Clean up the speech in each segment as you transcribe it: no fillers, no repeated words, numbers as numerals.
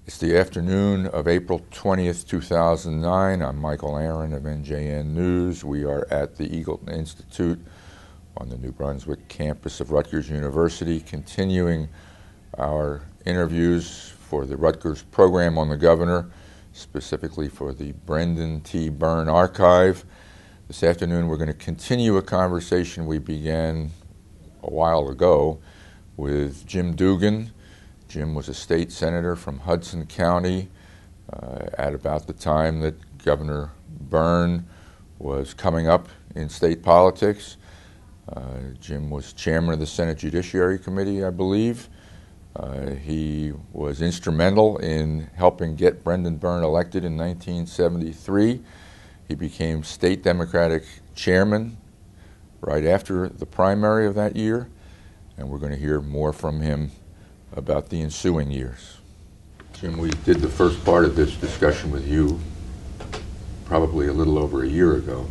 It's the afternoon of April 20th, 2009. I'm Michael Aron of NJN News. We are at the Eagleton Institute on the New Brunswick campus of Rutgers University, continuing our interviews for the Rutgers program on the governor, specifically for the Brendan T. Byrne Archive. This afternoon we're going to continue a conversation we began a while ago with Jim Dugan. Jim was a state senator from Hudson County at about the time that Governor Byrne was coming up in state politics. Jim was chairman of the Senate Judiciary Committee, I believe. He was instrumental in helping get Brendan Byrne elected in 1973. He became state Democratic chairman right after the primary of that year, and we're going to hear more from him about the ensuing years. Jim, we did the first part of this discussion with you probably a little over a year ago.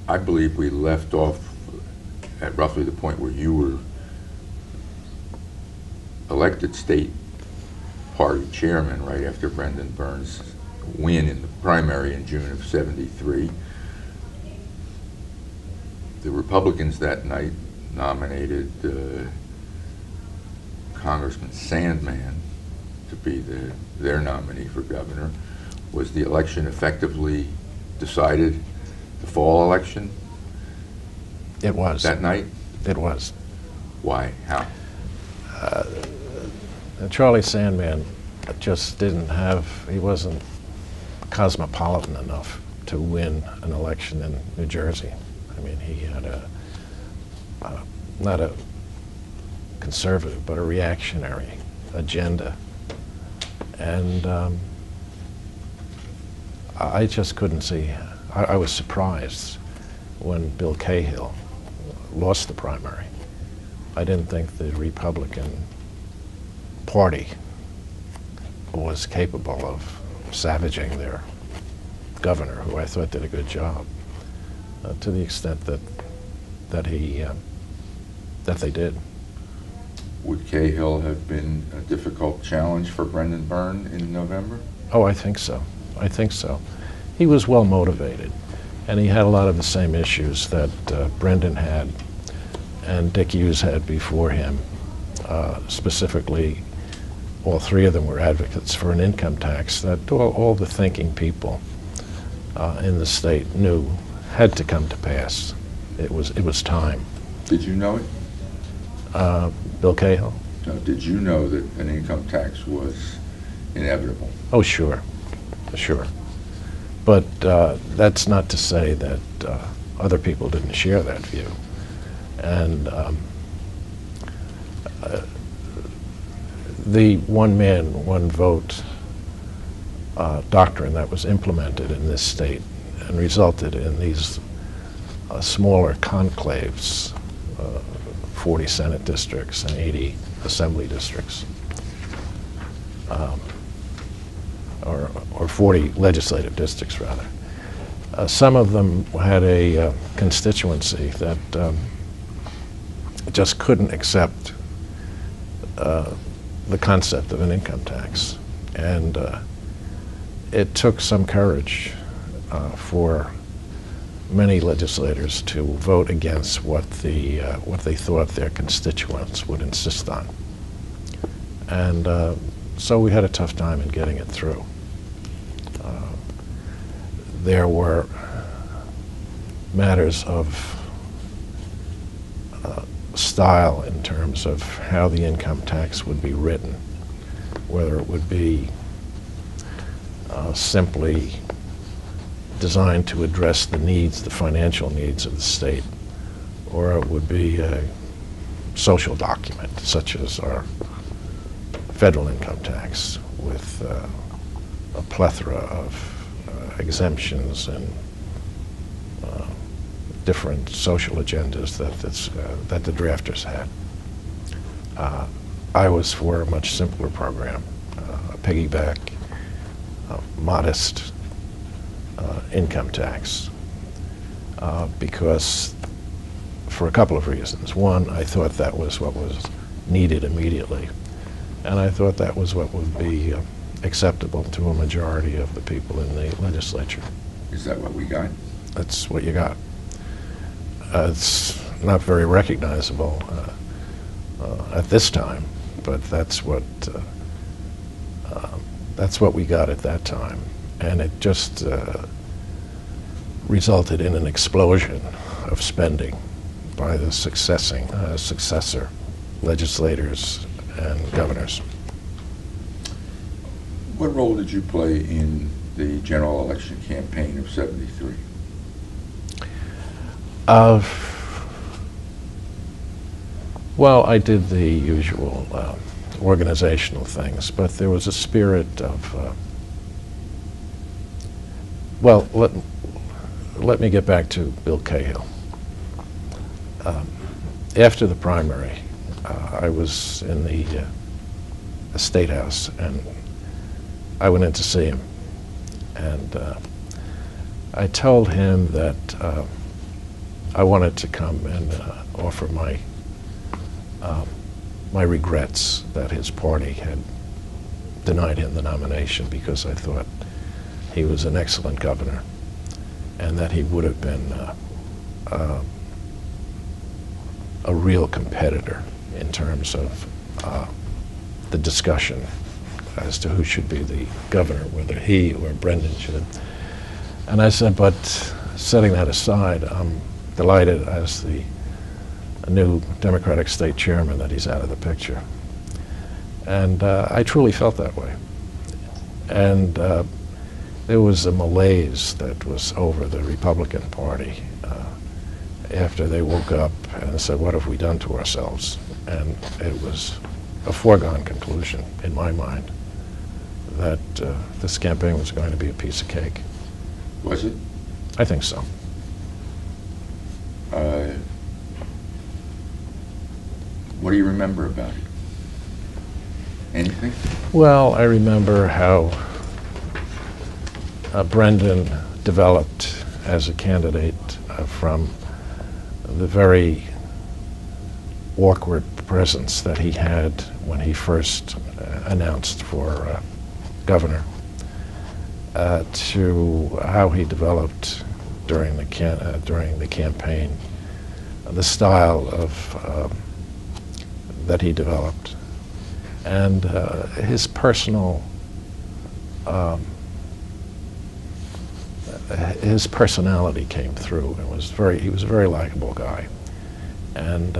I believe we left off at roughly the point where you were elected state party chairman right after Brendan Byrne's win in the primary in June of '73. The Republicans that night nominated Congressman Sandman to be their nominee for governor. Was the election effectively decided, the fall election? It was. That night? It was. Why? How? Charlie Sandman just he wasn't cosmopolitan enough to win an election in New Jersey. I mean, he had not a conservative, but a reactionary agenda. And I just couldn't see. I was surprised when Bill Cahill lost the primary. I didn't think the Republican Party was capable of savaging their governor, who I thought did a good job, to the extent that they did. Would Cahill have been a difficult challenge for Brendan Byrne in November? Oh, I think so. I think so. He was well motivated, and he had a lot of the same issues that Brendan had and Dick Hughes had before him. Specifically, all three of them were advocates for an income tax that all the thinking people in the state knew had to come to pass. It was time. Did you know it? Bill Cahill? Did you know that an income tax was inevitable? Oh, sure. Sure. But that's not to say that other people didn't share that view. And the one man, one vote doctrine that was implemented in this state and resulted in these smaller conclaves, 40 Senate districts and 80 Assembly districts, or 40 legislative districts, rather. Some of them had a constituency that just couldn't accept the concept of an income tax. And it took some courage for many legislators to vote against what they thought their constituents would insist on. And so we had a tough time in getting it through. There were matters of style in terms of how the income tax would be written, whether it would be simply designed to address the needs, the financial needs of the state, or it would be a social document, such as our federal income tax, with a plethora of exemptions and different social agendas that the drafters had. I was for a much simpler program, a piggyback, modest income tax, because for a couple of reasons. One, I thought that was what was needed immediately. And I thought that was what would be acceptable to a majority of the people in the legislature. Is that what we got? That's what you got. It's not very recognizable at this time, but that's what we got at that time, and it just resulted in an explosion of spending by the successor legislators and governors. What role did you play in the general election campaign of '73? Well, I did the usual organizational things, but there was a spirit of, well, let me get back to Bill Cahill. After the primary, I was in the State House, and I went in to see him. And I told him that I wanted to come and offer my regrets that his party had denied him the nomination, because I thought he was an excellent governor and that he would have been a real competitor in terms of the discussion as to who should be the governor, whether he or Brendan should. And I said, but setting that aside, I'm delighted as the new Democratic state chairman that he's out of the picture. And I truly felt that way. And there was a malaise that was over the Republican Party after they woke up and said, what have we done to ourselves? And it was a foregone conclusion in my mind that this campaign was going to be a piece of cake. Was it? I think so. What do you remember about it? Anything? Well, I remember how Brendan developed as a candidate from the very awkward presence that he had when he first announced for governor, to how he developed during the campaign, the style of that he developed, and his personal his personality came through. He was a very likable guy, and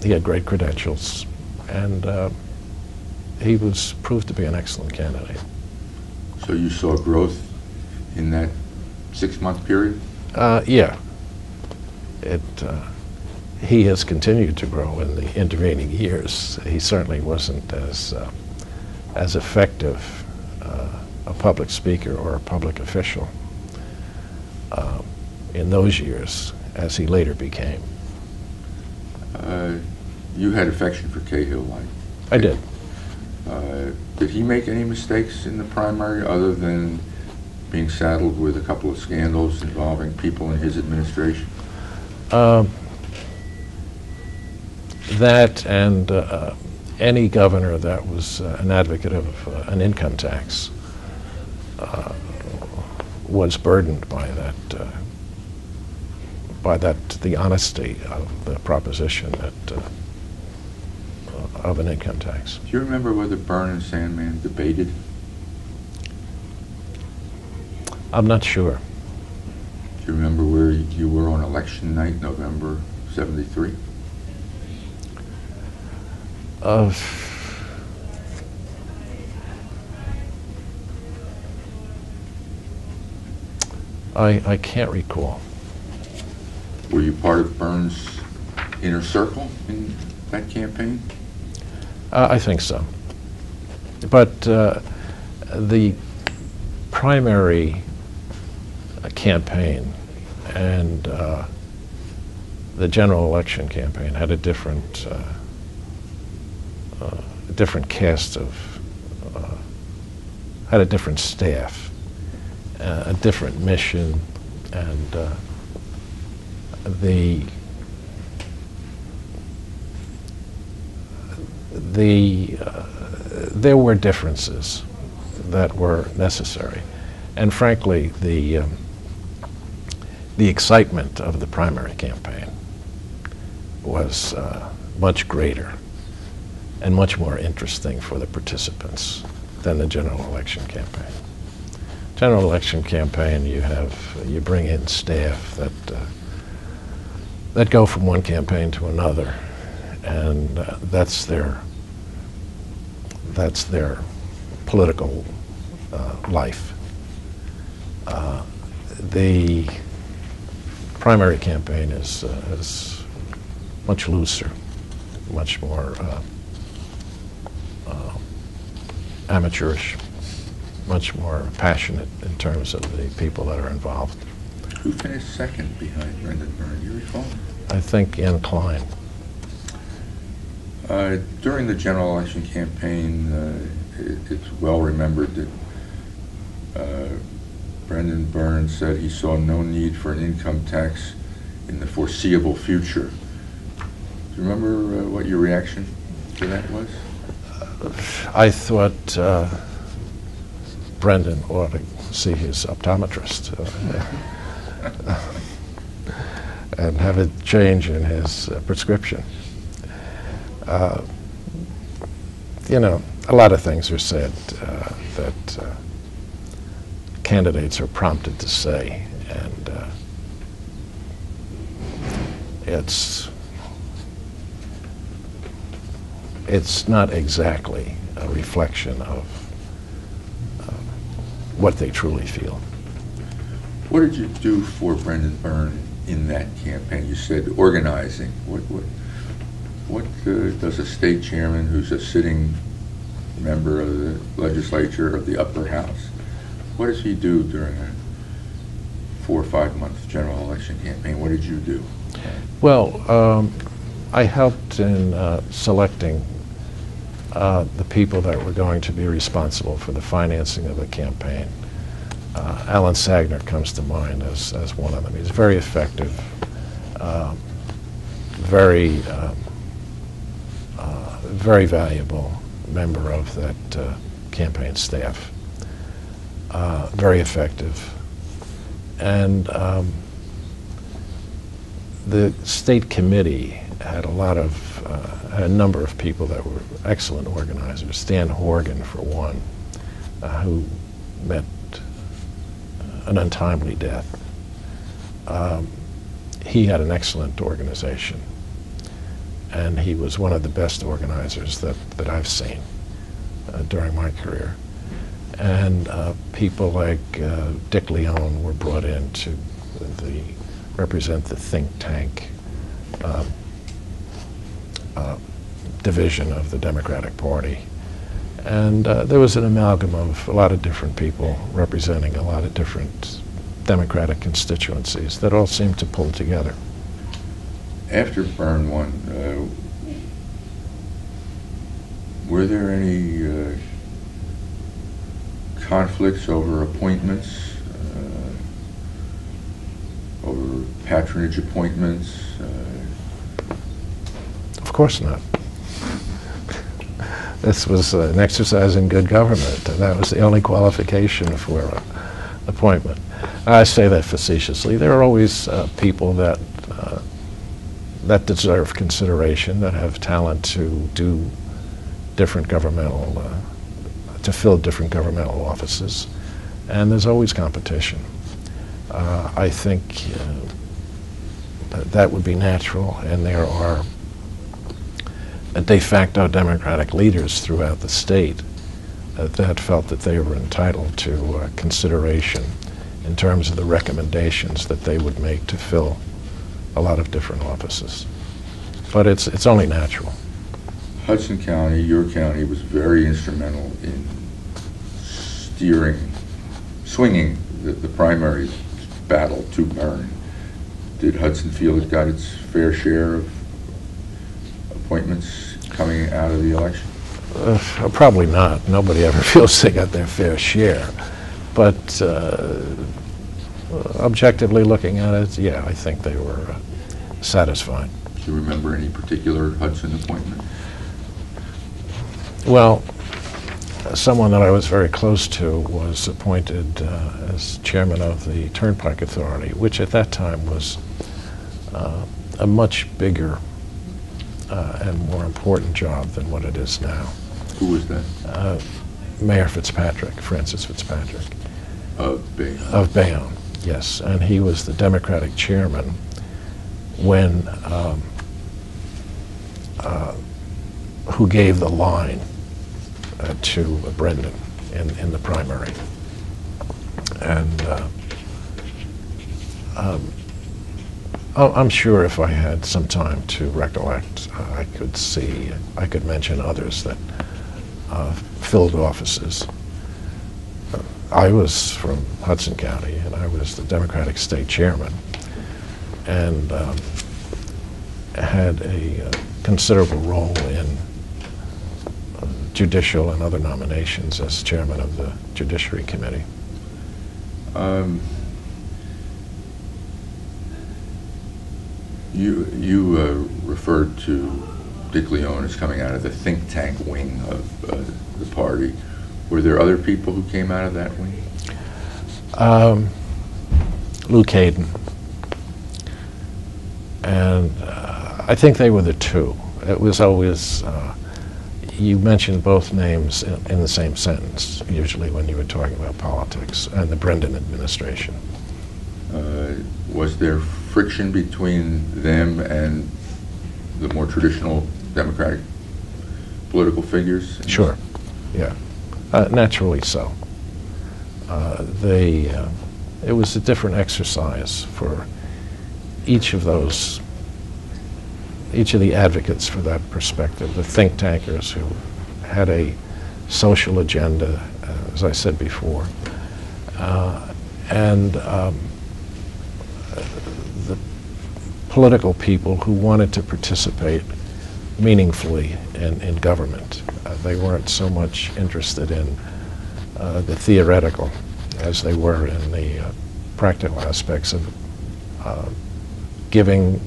he had great credentials, and he was proved to be an excellent candidate. So you saw growth in that 6-month period? Yeah. He has continued to grow in the intervening years. He certainly wasn't as effective a public speaker or a public official in those years as he later became. You had affection for Cahill, I did. Did he make any mistakes in the primary other than being saddled with a couple of scandals involving people in his administration? That and any governor that was an advocate of an income tax was burdened by the honesty of the proposition of an income tax. Do you remember whether Byrne and Sandman debated? I'm not sure. Do you remember where you were on election night, November '73? I can't recall. Were you part of Byrne's inner circle in that campaign? I think so. But the primary campaign and the general election campaign had a different cast of, had a different staff, a different mission, and the there were differences that were necessary. And frankly, the excitement of the primary campaign was much greater and much more interesting for the participants than the general election campaign. General election campaign, you bring in staff that go from one campaign to another, and that's their political life. The primary campaign is much looser, much more amateurish, much more passionate in terms of the people that are involved. Who finished second behind Brendan Byrne, do you recall? I think Ian Klein. During the general election campaign, it's well remembered that Brendan Byrne said he saw no need for an income tax in the foreseeable future. Do you remember what your reaction to that was? I thought Brendan ought to see his optometrist and have a change in his prescription. You know, a lot of things are said that candidates are prompted to say, and it's not exactly a reflection of what they truly feel. What did you do for Brendan Byrne in that campaign? You said organizing. What does a state chairman who's a sitting member of the legislature of the upper house, what does he do during a 4 or 5 month general election campaign? What did you do? Well, I helped in selecting the people that were going to be responsible for the financing of the campaign. Alan Sagner comes to mind as one of them. He's very effective, very valuable member of that campaign staff. Very effective. And the state committee had had a number of people that were excellent organizers. Stan Horgan, for one, who met an untimely death. He had an excellent organization, and he was one of the best organizers that I've seen during my career. And people like Dick Leone were brought in to represent the think tank division of the Democratic Party. And there was an amalgam of a lot of different people representing a lot of different Democratic constituencies that all seemed to pull together. After Byrne won, were there any conflicts over appointments, over patronage appointments? Of course not. This was an exercise in good government, and that was the only qualification for appointment. I say that facetiously. There are always people that deserve consideration, that have talent to do different governmental, to fill different governmental offices, and there's always competition. I think that would be natural, and there are de facto Democratic leaders throughout the state that felt that they were entitled to consideration in terms of the recommendations that they would make to fill a lot of different offices. But it's only natural. Hudson County, your county, was very instrumental in swinging the primary battle to Byrne. Did Hudson feel it got its fair share of appointments coming out of the election? Probably not. Nobody ever feels they got their fair share. But objectively looking at it, yeah, I think they were satisfied. Do you remember any particular Hudson appointment? Well, someone that I was very close to was appointed as chairman of the Turnpike Authority, which at that time was a much bigger and more important job than what it is now. Who was that? Mayor Fitzpatrick, Francis Fitzpatrick. Of Bayonne. Of Bayonne, yes. And he was the Democratic chairman when, who gave the line to Brendan in the primary. And I'm sure if I had some time to recollect, I could mention others that filled offices. I was from Hudson County, and I was the Democratic state chairman, and had a considerable role in judicial and other nominations as chairman of the Judiciary Committee. You referred to Dick Leone as coming out of the think tank wing of the party. Were there other people who came out of that wing? Luke Hayden. And I think they were the two. It was always, you mentioned both names in the same sentence, usually when you were talking about politics, and the Brendan administration. Was there friction between them and the more traditional Democratic political figures? Sure, yeah. Naturally so. It was a different exercise for each of the advocates for that perspective, the think tankers who had a social agenda, as I said before, and the political people who wanted to participate meaningfully in government. They weren't so much interested in the theoretical as they were in the practical aspects of giving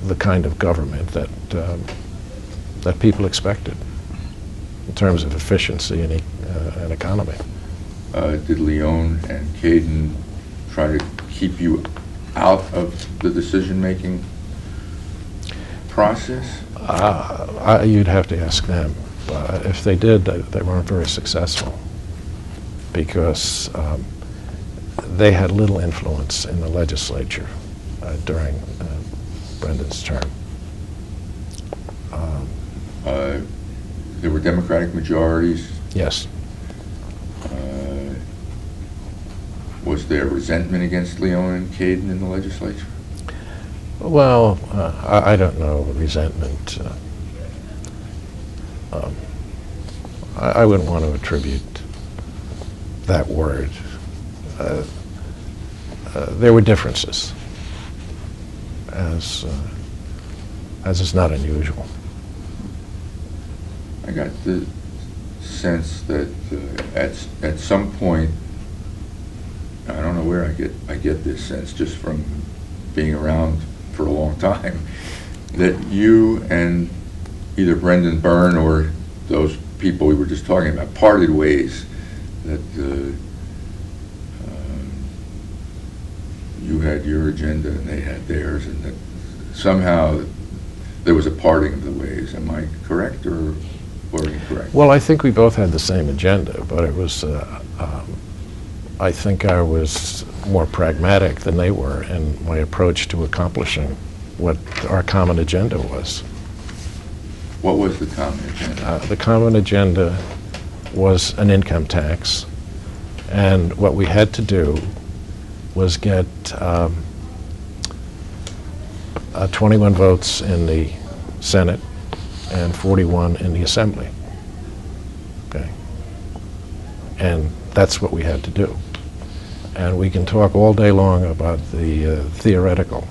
the kind of government that people expected in terms of efficiency and economy. Did Leone and Hayden try to keep you out of the decision-making process? You'd have to ask them. If they did, they weren't very successful because they had little influence in the legislature during Brendan's term. There were Democratic majorities. Yes. Was there resentment against Leone and Hayden in the legislature? Well, I don't know resentment. I wouldn't want to attribute that word. There were differences, as is not unusual. I got the sense that at some point, I don't know where I get this sense just from being around for a long time, that you and either Brendan Byrne or those people we were just talking about parted ways, that you had your agenda and they had theirs, and that somehow there was a parting of the ways. Am I correct or incorrect? Well, I think we both had the same agenda, but it was, I think I was more pragmatic than they were in my approach to accomplishing what our common agenda was. What was the common agenda? The common agenda was an income tax, and what we had to do was get 21 votes in the Senate and 41 in the Assembly. Okay, and that's what we had to do. And we can talk all day long about the theoretical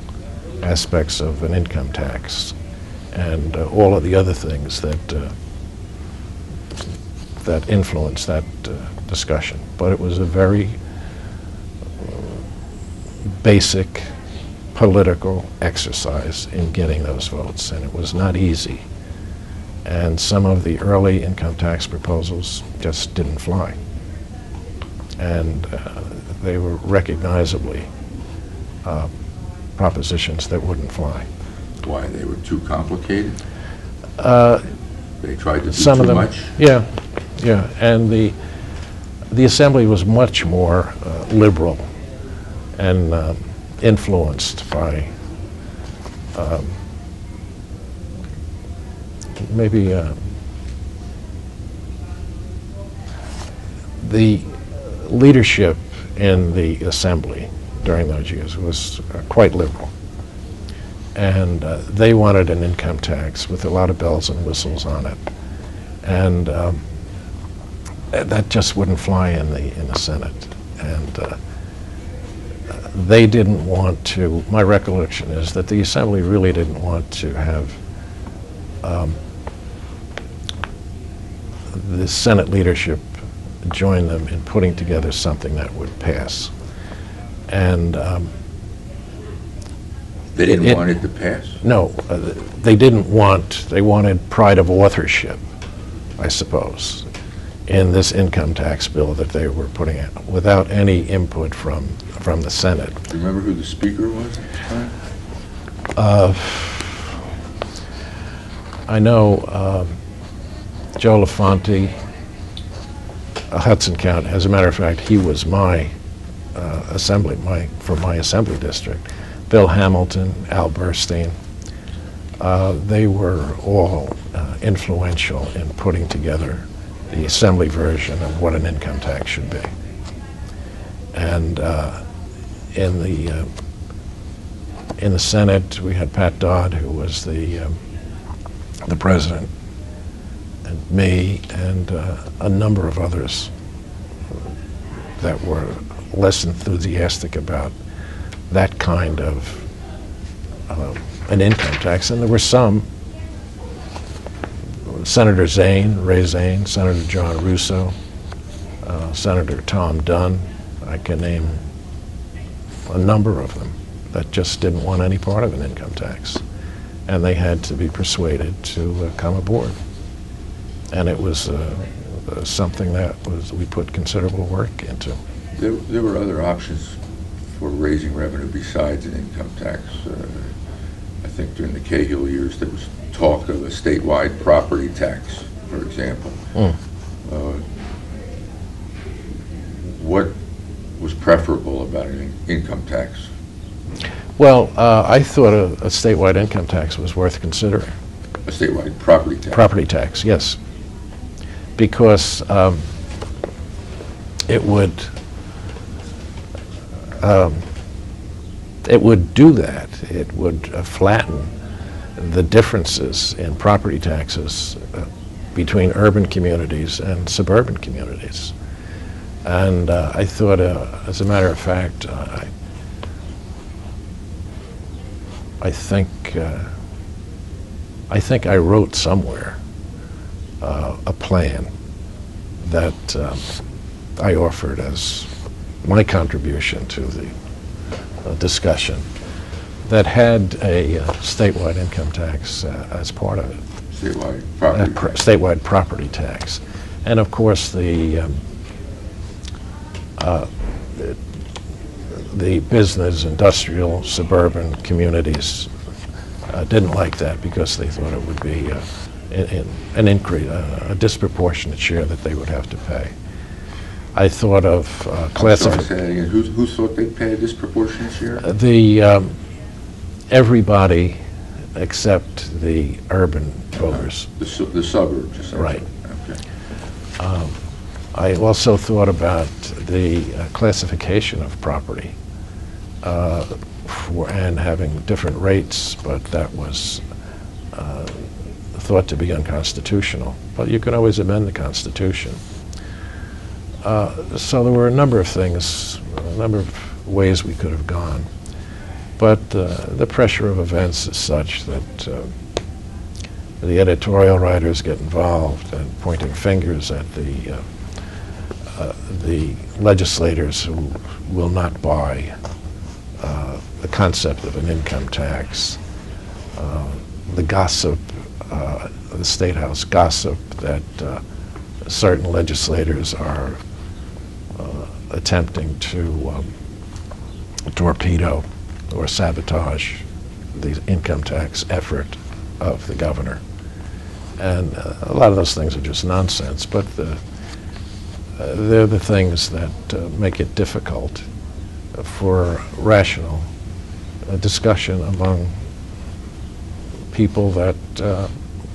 aspects of an income tax and all of the other things that that influence that discussion. But it was a very basic political exercise in getting those votes, and it was not easy And some of the early income tax proposals just didn't fly. And they were recognizably propositions that wouldn't fly. Why? They were too complicated? They tried to do Some too of them, much? yeah, yeah. And the Assembly was much more liberal and influenced by maybe the leadership in the Assembly during those years was quite liberal. And they wanted an income tax with a lot of bells and whistles on it. And that just wouldn't fly in the Senate. And they didn't want to, my recollection is that the Assembly really didn't want to have the Senate leadership join them in putting together something that would pass. And they didn't want it to pass? No, they didn't want, they wanted pride of authorship, I suppose, in this income tax bill that they were putting out, without any input from the Senate. Do you remember who the speaker was at the time? I know Joe LaFonte, Hudson County. As a matter of fact, he was my from my assembly district. Bill Hamilton, Al Burstein. They were all influential in putting together the assembly version of what an income tax should be. And in the Senate, we had Pat Dodd, who was the president, and me, and a number of others that were less enthusiastic about that kind of an income tax. And there were some, Senator Zane, Ray Zane, Senator John Russo, Senator Tom Dunn, I can name a number of them that just didn't want any part of an income tax. And they had to be persuaded to come aboard. And it was something that we put considerable work into. There were other options for raising revenue besides an income tax. I think during the Cahill years there was talk of a statewide property tax, for example. What was preferable about an income tax? Well, I thought a statewide income tax was worth considering. A statewide property tax? Property tax, yes. Because it would do that. It would flatten the differences in property taxes between urban communities and suburban communities. And I thought, as a matter of fact, I think I wrote somewhere a plan that I offered as my contribution to the discussion that had a statewide income tax as part of it. Statewide property tax. Statewide property tax. And of course the business, industrial, suburban communities didn't like that because they thought it would be an increase, a disproportionate share that they would have to pay. I thought of classification. Who thought they'd pay a disproportionate share? Everybody except the urban voters. The suburbs. Right. Okay. I also thought about the classification of property and having different rates, but that was thought to be unconstitutional. But you can always amend the Constitution. So there were a number of things, a number of ways we could have gone. But the pressure of events is such that the editorial writers get involved and pointing fingers at the legislators who will not buy the concept of an income tax, the gossip the State House gossip that certain legislators are attempting to torpedo or sabotage the income tax effort of the governor. And a lot of those things are just nonsense, but they're the things that make it difficult for rational discussion among people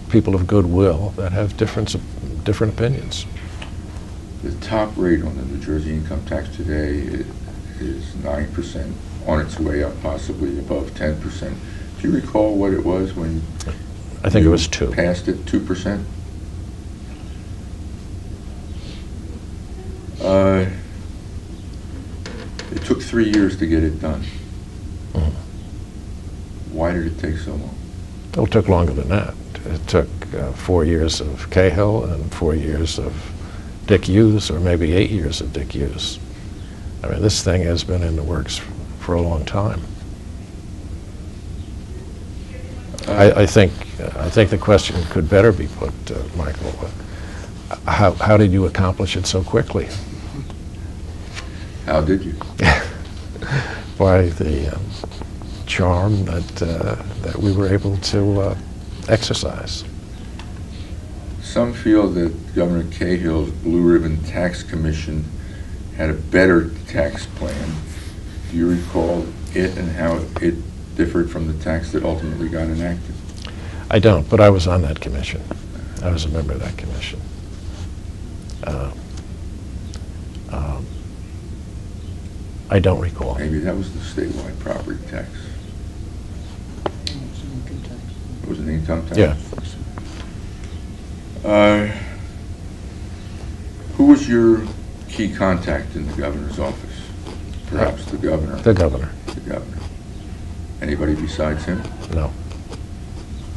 people of goodwill that have different opinions. The top rate on the New Jersey income tax today is 9%, on its way up possibly above 10%. Do you recall what it was when I think it was 2. Passed it, 2%? It took 3 years to get it done. Mm-hmm. Why did it take so long? Well, it took longer than that. It took 4 years of Cahill and 4 years of Dick Hughes, or maybe 8 years of Dick Hughes. I mean, this thing has been in the works for a long time. I think the question could better be put, Michael. How did you accomplish it so quickly? How did you? By the charm that we were able to exercise. Some feel that Governor Cahill's Blue Ribbon Tax Commission had a better tax plan. Do you recall it and how it differed from the tax that ultimately got enacted? I don't, but I was on that commission. I was a member of that commission. I don't recall. Maybe that was the statewide property tax. It was an income tax? Yeah. Who was your key contact in the governor's office? Perhaps the governor? The governor. The governor. Anybody besides him? No.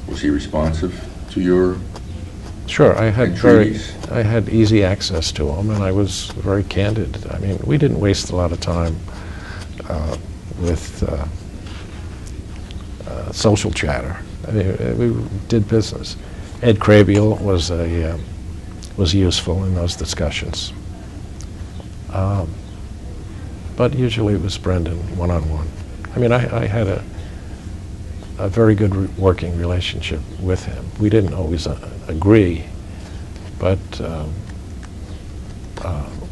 Was he responsive to your Sure, I had entreaties? I had easy access to him, and I was very candid. I mean, we didn't waste a lot of time with social chatter. I mean, we did business. Ed Crabiel was useful in those discussions, but usually it was Brendan one-on-one. I mean, I had a very good working relationship with him. We didn't always agree, but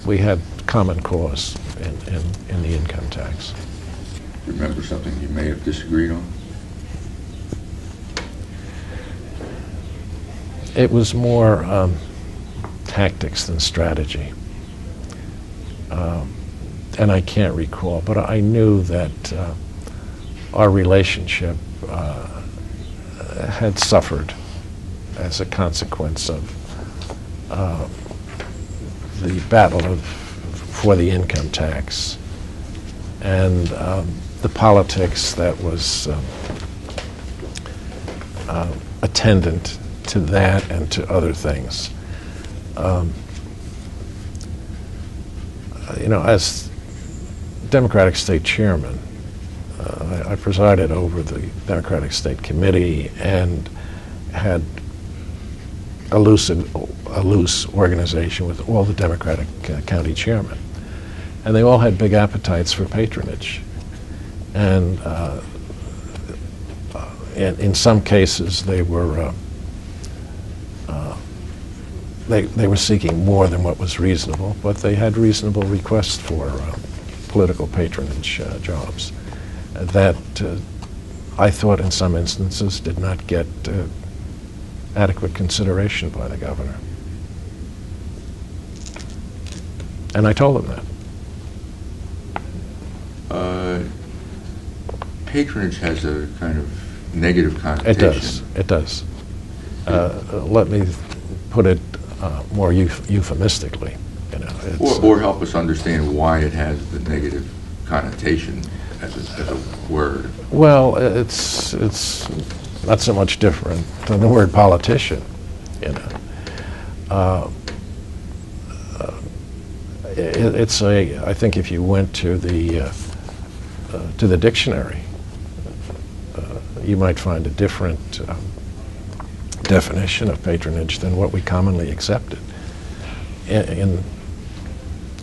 we had common cause in the income tax. Remember something you may have disagreed on? It was more tactics than strategy. And I can't recall, but I knew that our relationship had suffered as a consequence of the battle for the income tax and the politics that was attendant to that and to other things. You know, as Democratic State Chairman, I presided over the Democratic State Committee and had a loose organization with all the Democratic county chairmen. And they all had big appetites for patronage. And in some cases, they were seeking more than what was reasonable, but they had reasonable requests for political patronage jobs that I thought in some instances did not get adequate consideration by the governor. And I told him that. Patronage has a kind of negative connotation. It does. Let me put it more euphemistically. You know, or help us understand why it has the negative connotation as a word. Well, it's not so much different than the word politician. You know, I think if you went to the dictionary, you might find a different definition of patronage than what we commonly accepted. In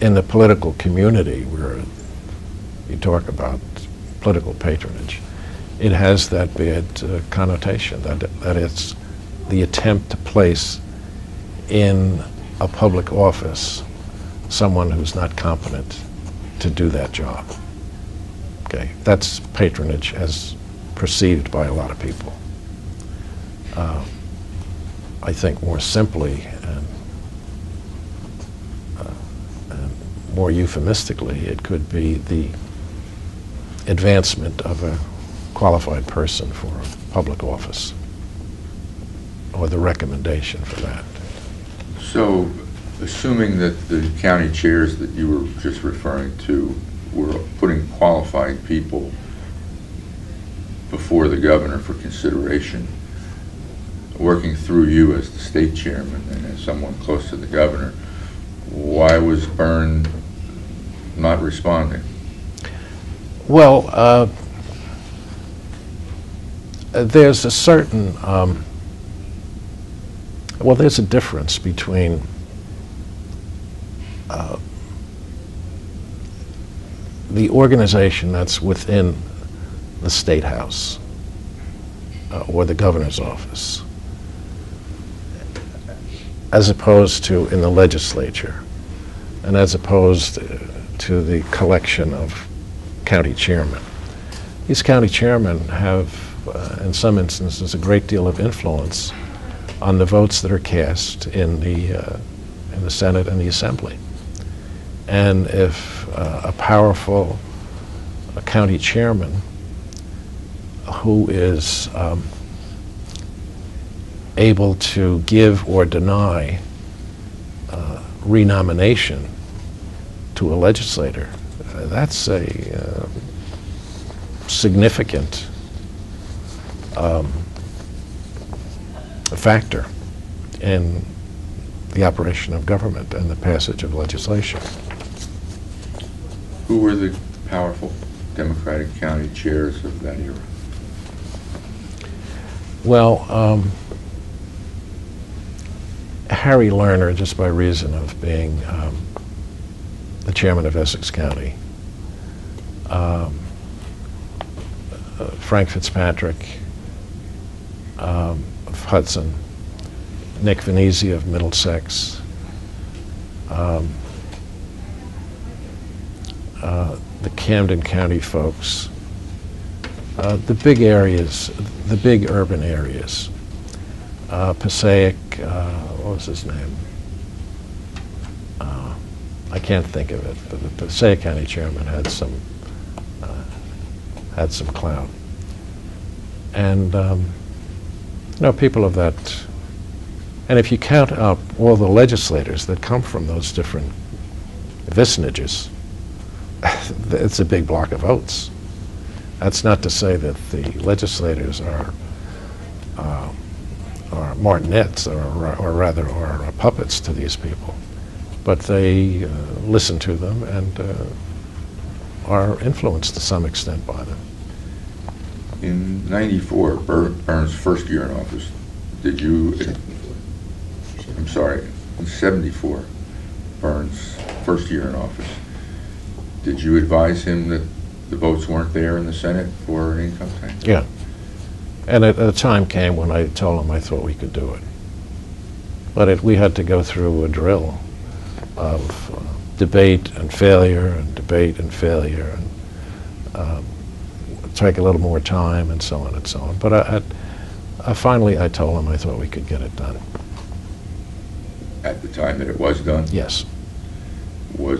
the political community, where you talk about political patronage, it has that bad connotation, that it's the attempt to place in a public office someone who's not competent to do that job. Okay, that's patronage as perceived by a lot of people. I think more simply and more euphemistically, it could be the advancement of a qualified person for a public office, or the recommendation for that. So, assuming that the county chairs that you were just referring to were putting qualified people before the governor for consideration, working through you as the state chairman and as someone close to the governor, why was Byrne not responding? Well, there's a certain, there's a difference between the organization that's within the State House or the governor's office, as opposed to in the legislature, and as opposed to the collection of county chairmen. These county chairmen have, in some instances, a great deal of influence on the votes that are cast in the Senate and the Assembly. And if a powerful county chairman who is able to give or deny renomination to a legislator, that's a significant factor in the operation of government and the passage of legislation. Who were the powerful Democratic county chairs of that era? Well, Harry Lerner, just by reason of being the chairman of Essex County, Frank Fitzpatrick of Hudson, Nick Venezia of Middlesex, the Camden County folks, the big areas, the big urban areas, Passaic, what was his name? I can't think of it, but the Passaic County chairman had some clout. And people of that, and if you count up all the legislators that come from those different vicinages, it's a big block of votes. That's not to say that the legislators are marionettes, or rather are puppets to these people, but they listen to them and are influenced to some extent by them. In '94, Byrne's first year in office, did you, I'm sorry, in '74, Byrne's first year in office, did you advise him that the votes weren't there in the Senate for an income tax? Yeah. And a time came when I told him I thought we could do it. But we had to go through a drill of debate and failure and debate and failure, and take a little more time and so on and so on. But finally I told him I thought we could get it done. At the time that it was done? Yes.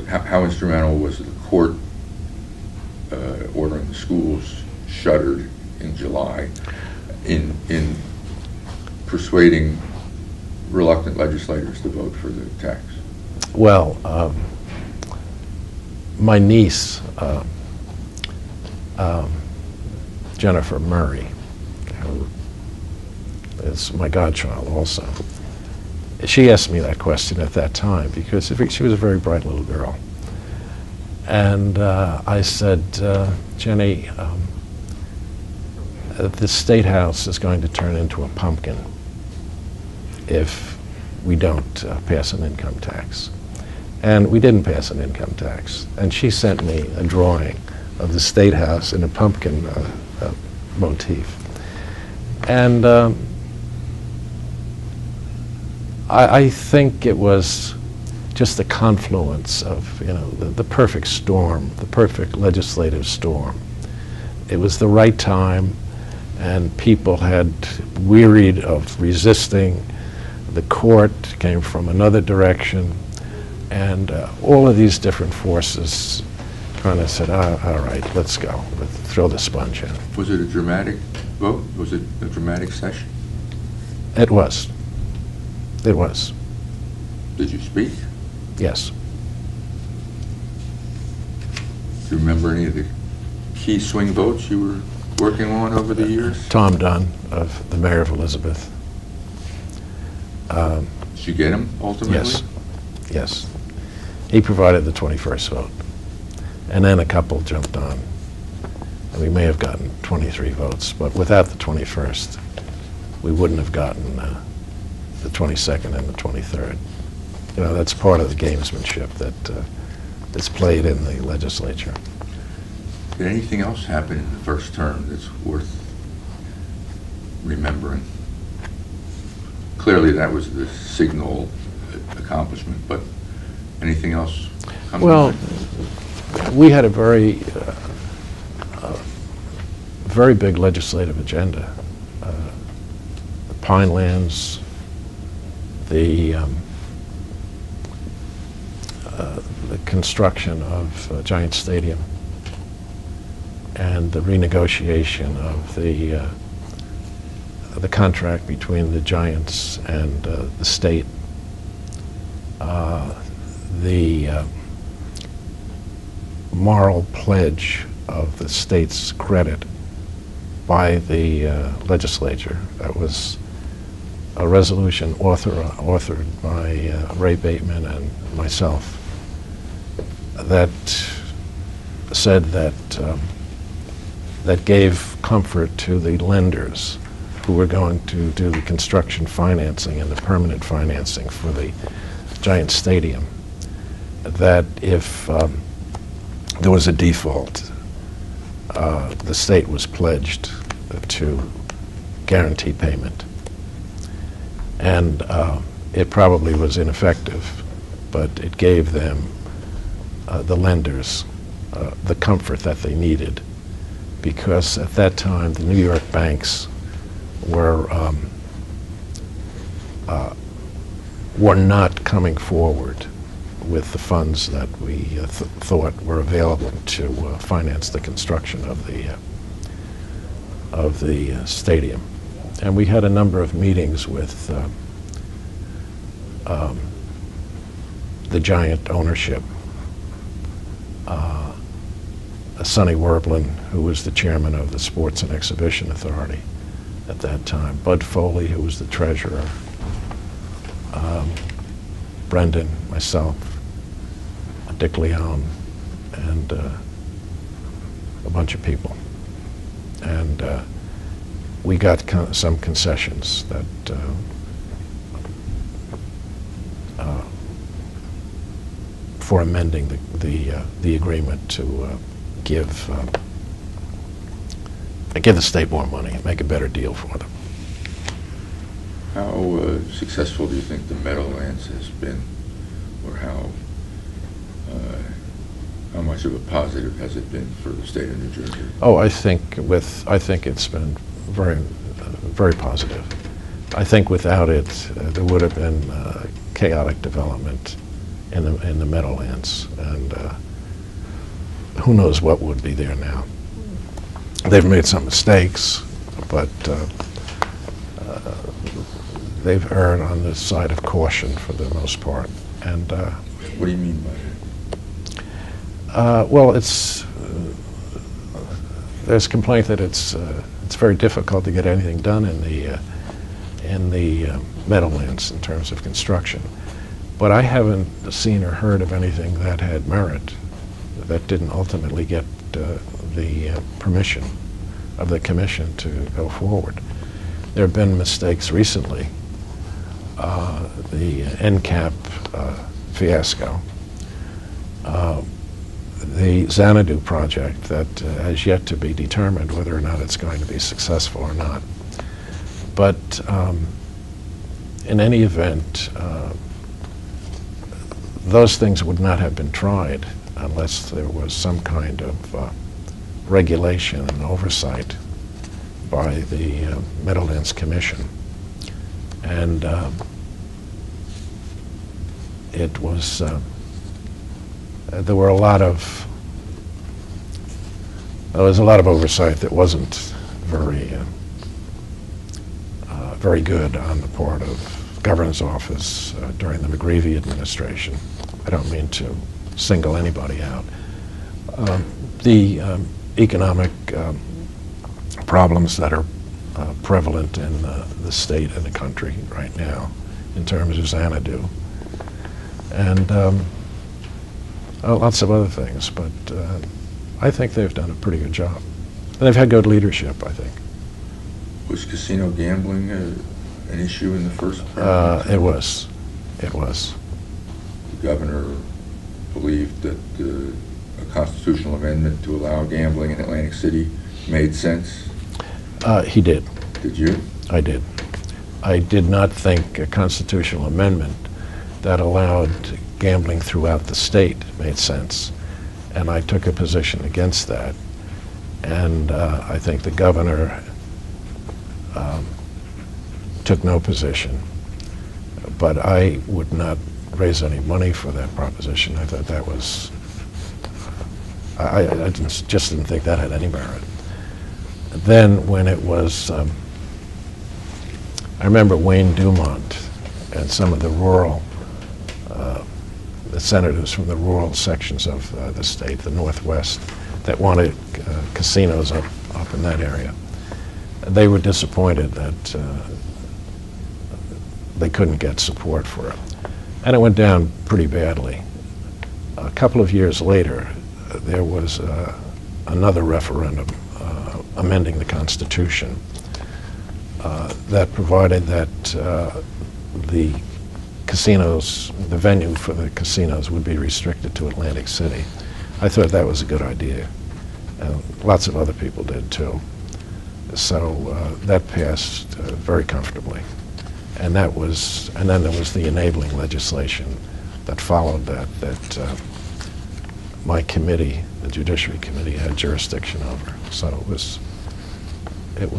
How instrumental was the court ordering the schools shuttered in July in persuading reluctant legislators to vote for the tax? Well, my niece, Jennifer Murray, who is my godchild also, she asked me that question at that time because she was a very bright little girl. And I said, Jenny, the State House is going to turn into a pumpkin if we don't pass an income tax. And we didn't pass an income tax. And she sent me a drawing of the State House in a pumpkin motif. And I think it was just the confluence of, the perfect storm, the perfect legislative storm. It was the right time, and people had wearied of resisting. The court came from another direction, and all of these different forces kind of said, all right, let's go. Let's throw the sponge in. Was it a dramatic vote? Was it a dramatic session? It was. It was. Did you speak? Yes. Do you remember any of the key swing votes you were working on over the years? Tom Dunn, of the mayor of Elizabeth. Did you get him ultimately? Yes. Yes. He provided the 21st vote. And then a couple jumped on. And we may have gotten 23 votes, but without the 21st, we wouldn't have gotten the 22nd and the 23rd. That's part of the gamesmanship that's played in the legislature. Did anything else happen in the first term that's worth remembering? Clearly that was the signal accomplishment, but anything else come to mind? We had a very big legislative agenda. The Pinelands, the construction of Giant Stadium, and the renegotiation of the contract between the Giants and the state. The moral pledge of the state's credit by the legislature. That was a resolution authored by Ray Bateman and myself that said that that gave comfort to the lenders who were going to do the construction financing and the permanent financing for the Giant Stadium, that if there was a default, the state was pledged to guarantee payment. And it probably was ineffective, but it gave them, the lenders, the comfort that they needed, because at that time the New York banks were not coming forward with the funds that we thought were available to finance the construction of the stadium. And we had a number of meetings with the Giant ownership. Sonny Werblin, who was the chairman of the Sports and Exhibition Authority at that time, Bud Foley, who was the treasurer, Brendan, myself, Dick Leone, and a bunch of people. And we got some concessions that for amending the agreement to give the state more money and make a better deal for them. How successful do you think the Meadowlands has been, or how much of a positive has it been for the state of New Jersey? Oh, I think it's been very positive. I think without it, there would have been chaotic development in the Meadowlands, and who knows what would be there now. They've made some mistakes, but they've erred on the side of caution for the most part. And what do you mean by that? Well, there's complaint that it's very difficult to get anything done in the Meadowlands in terms of construction. But I haven't seen or heard of anything that had merit that didn't ultimately get the permission of the commission to go forward. There have been mistakes recently the NCAP fiasco, the Xanadu project that has yet to be determined whether or not it's going to be successful or not. But in any event, those things would not have been tried unless there was some kind of regulation and oversight by the Meadowlands Commission. And it was, there was a lot of oversight that wasn't very good on the part of Governor's office during the McGreevey administration. I don't mean to single anybody out. The economic problems that are prevalent in the state and the country right now in terms of Xanadu, and lots of other things, but I think they've done a pretty good job. And they've had good leadership, I think. Was casino gambling an issue in the first part? It was. It was. The governor believed that a constitutional amendment to allow gambling in Atlantic City made sense? He did. Did you? I did. I did not think a constitutional amendment that allowed gambling throughout the state made sense, and I took a position against that. And I think the governor took no position, but I would not raise any money for that proposition. I thought that was, I just didn't think that had any merit. Then when it was, I remember Wayne Dumont and some of the rural, the senators from the rural sections of the state, the Northwest, that wanted casinos up in that area. They were disappointed that they couldn't get support for it. And it went down pretty badly. A couple of years later, there was another referendum amending the Constitution that provided that the casinos, the venue for the casinos would be restricted to Atlantic City. I thought that was a good idea. Lots of other people did too. So that passed very comfortably. And that was, and then there was the enabling legislation that followed that my committee, the Judiciary Committee, had jurisdiction over. So it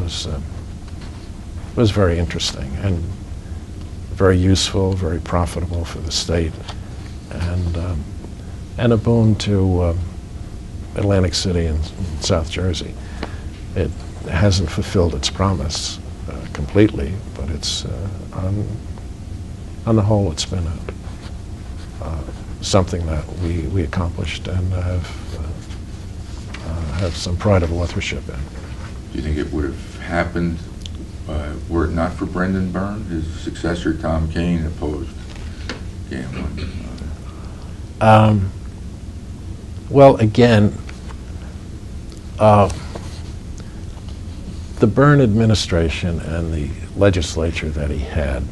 was very interesting and very useful, very profitable for the state, and a boon to Atlantic City and South Jersey. It hasn't fulfilled its promise completely, but it's on the whole, it's been something that we accomplished and have some pride of authorship in. Do you think it would have happened were it not for Brendan Byrne? His successor, Tom Kane, opposed gambling. Well, again, the Byrne administration and the legislature that he had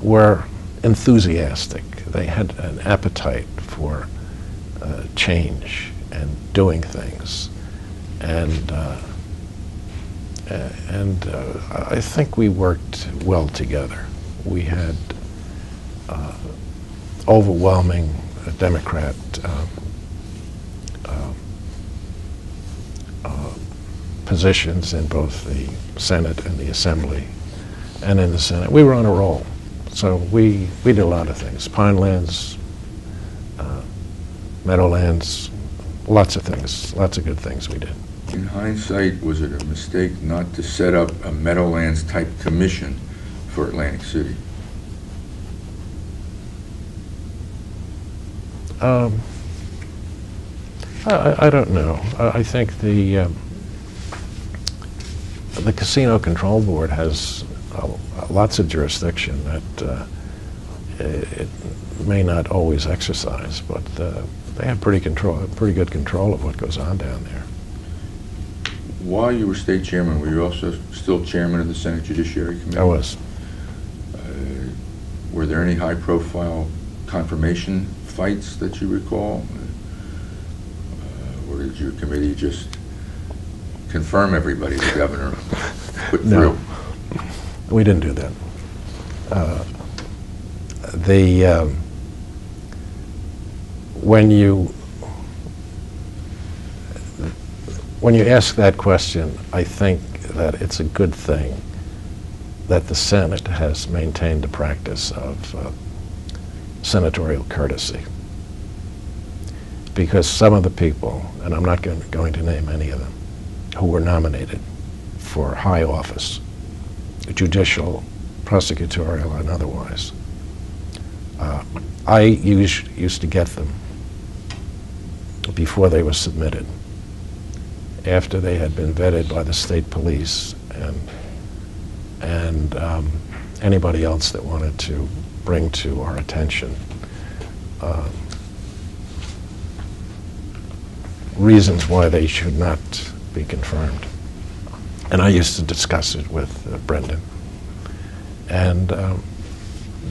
were enthusiastic. They had an appetite for change and doing things, and I think we worked well together. We had overwhelming Democrat positions in both the Senate and the Assembly. And in the Senate, we were on a roll. So we did a lot of things. Pinelands, Meadowlands, lots of things, lots of good things we did. In hindsight, was it a mistake not to set up a Meadowlands-type commission for Atlantic City? I don't know. I think the Casino Control Board has lots of jurisdiction that it may not always exercise, but they have pretty good control of what goes on down there. while you were state chairman, were you also still chairman of the Senate Judiciary Committee? I was. Were there any high-profile confirmation fights that you recall? Or did your committee just confirm everybody the governor put No, through? we didn't do that. When you ask that question, I think that it's a good thing that the Senate has maintained the practice of senatorial courtesy. Because some of the people, and I'm not going to name any of them, who were nominated for high office, judicial, prosecutorial, and otherwise, I used to get them before they were submitted, after they had been vetted by the state police and anybody else that wanted to bring to our attention reasons why they should not be confirmed. And I used to discuss it with Brendan. And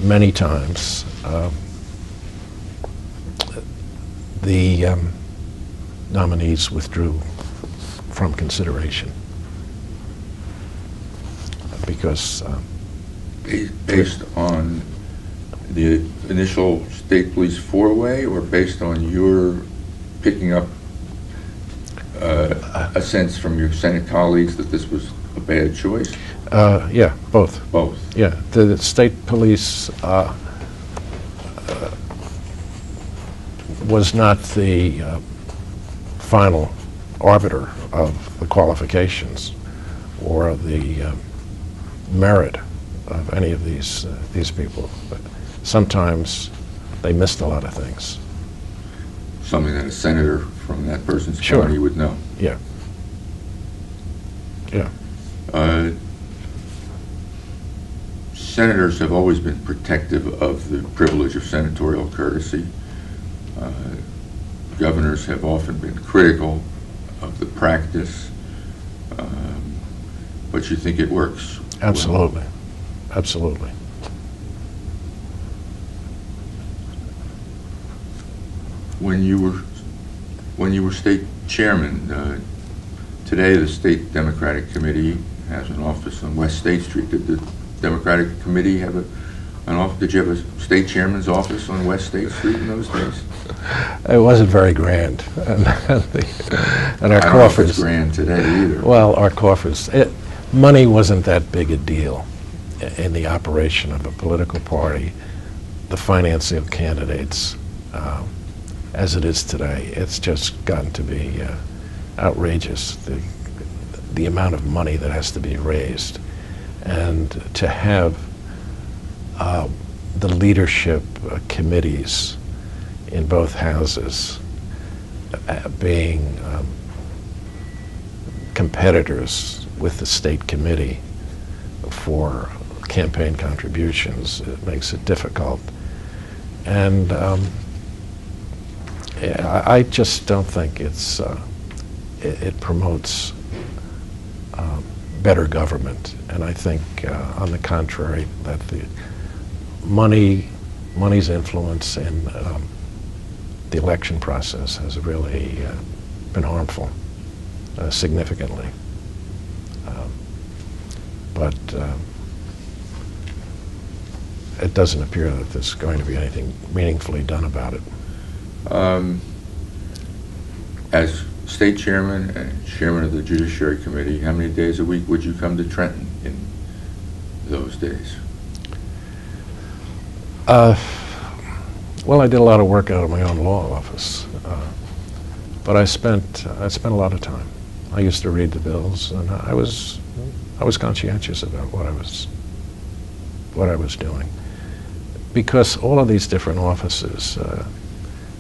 many times the nominees withdrew from consideration because Based on the initial state police four-way, or based on your picking up a sense from your Senate colleagues that this was a bad choice? yeah, both. Both. Yeah, the state police was not the final arbiter of the qualifications or the merit of any of these people. But sometimes they missed a lot of things. Something that a senator from that person's Sure. county would know. Yeah. Yeah. Senators have always been protective of the privilege of senatorial courtesy. Governors have often been critical of the practice, but you think it works? Absolutely. Absolutely. When you were state chairman, today the State Democratic Committee has an office on West State Street. Did the Democratic Committee have an office? Did you have a state chairman's office on West State Street in those days? It wasn't very grand, and our I don't know if coffers. it's grand today either. Well, our coffers. Money wasn't that big a deal in the operation of a political party. The financing of candidates, as it is today, it's just gotten to be outrageous. The amount of money that has to be raised, and to have the leadership committees in both houses being competitors with the state committee for campaign contributions, it makes it difficult. And I just don't think it promotes better government. And I think, on the contrary, that the money's influence in the election process has really been harmful, significantly. But it doesn't appear that there's going to be anything meaningfully done about it. As state chairman and chairman of the Judiciary Committee, how many days a week would you come to Trenton in those days? Well, I did a lot of work out of my own law office, but I spent a lot of time. I used to read the bills, and I was conscientious about what I was doing, because all of these different offices,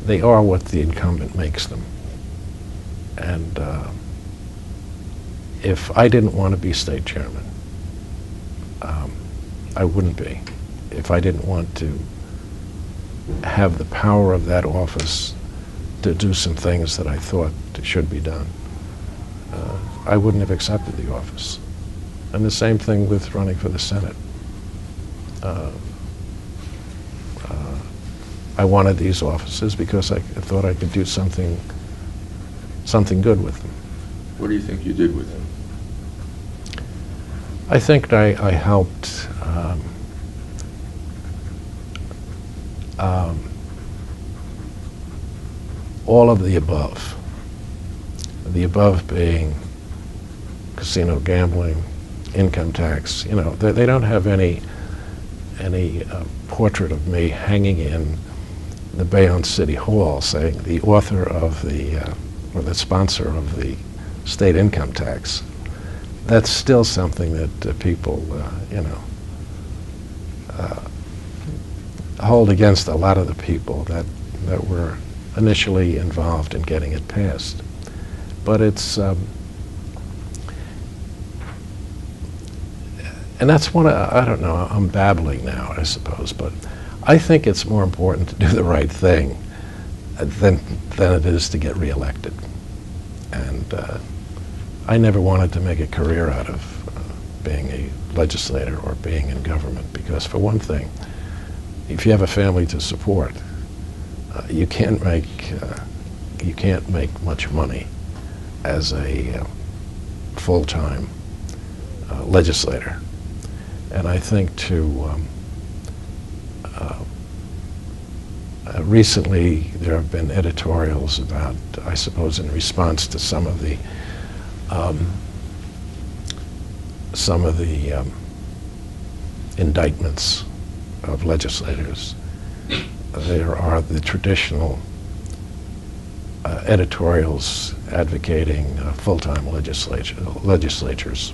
they are what the incumbent makes them. And if I didn't want to be state chairman, I wouldn't be. If I didn't want to have the power of that office to do some things that I thought should be done, I wouldn't have accepted the office. And the same thing with running for the Senate. I wanted these offices because I thought I could do something good with them. What do you think you did with them? I think I helped all of the above. The above being casino gambling, income tax. You know, they don't have any portrait of me hanging in the Bayonne City Hall saying the author of or the sponsor of the state income tax. That's still something that people, hold against a lot of the people that were initially involved in getting it passed. But it's, and that's one, I don't know, I'm babbling now, I suppose, but I think it's more important to do the right thing than it is to get reelected. And I never wanted to make a career out of being a legislator or being in government, because for one thing, if you have a family to support, you can't make much money as a full-time legislator. And I think recently there have been editorials about, I suppose in response to some of the indictments of legislators. There are the traditional editorials advocating full-time legislatures.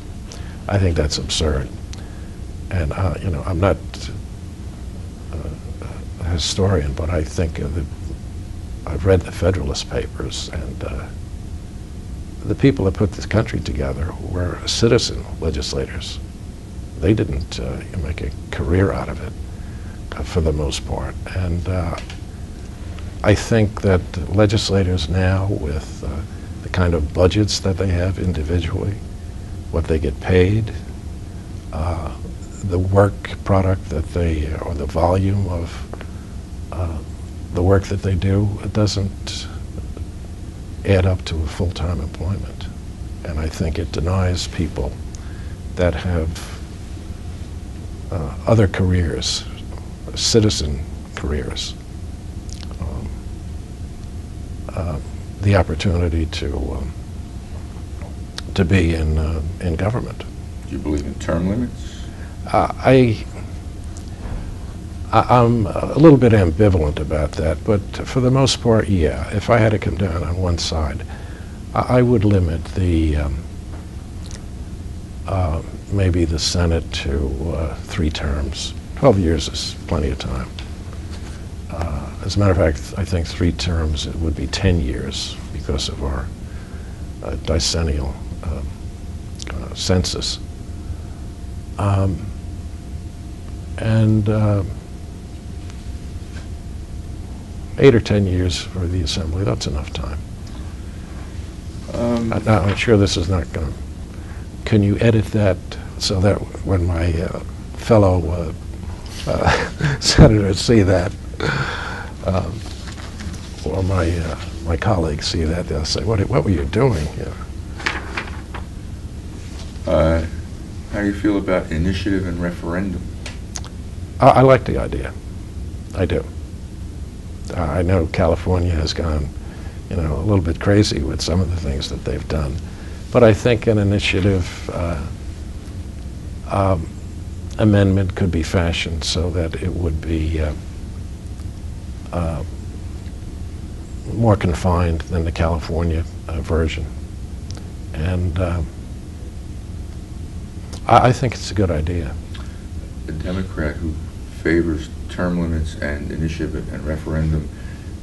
I think that's absurd. And I'm not a historian, but I think I've read the Federalist Papers, and the people that put this country together were citizen legislators. They didn't make a career out of it for the most part. And I think that legislators now, with the kind of budgets that they have individually, what they get paid, the work product that they, or the volume of the work that they do, it doesn't add up to a full-time employment. And I think it denies people that have other careers, citizen careers, the opportunity to be in government. Do you believe in term limits? I'm a little bit ambivalent about that, but for the most part, yeah. If I had to come down on one side, I would limit the maybe the Senate to 3 terms. 12 years is plenty of time. As a matter of fact, I think 3 terms, it would be 10 years because of our decennial census. And 8 or 10 years for the Assembly, that's enough time. I'm sure this is not going to... Can you edit that so that when my fellow senators see that, or my colleagues see that, they'll say, what were you doing? How do you feel about initiative and referendum? I like the idea. I do. I know California has gone, a little bit crazy with some of the things that they've done, but I think an initiative amendment could be fashioned so that it would be more confined than the California version. And I think it's a good idea. A Democrat who favors term limits and initiative and referendum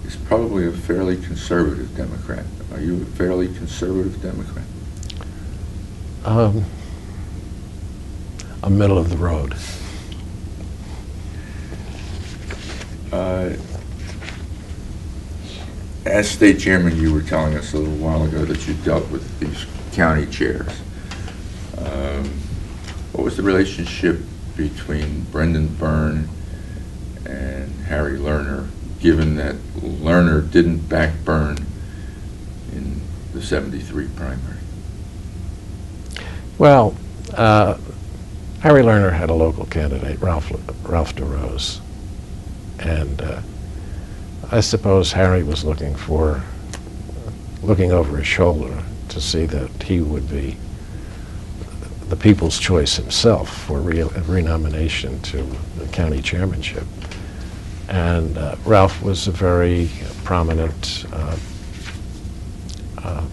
is probably a fairly conservative Democrat. Are you a fairly conservative Democrat? A middle of the road. As state chairman, you were telling us a little while ago that you dealt with these county chairs. What was the relationship between Brendan Byrne and Harry Lerner, given that Lerner didn't back Byrne in the '73 primary? Well, Harry Lerner had a local candidate, Ralph DeRose, and I suppose Harry was looking over his shoulder to see that he would be the people's choice himself for renomination to the county chairmanship. And Ralph was a very prominent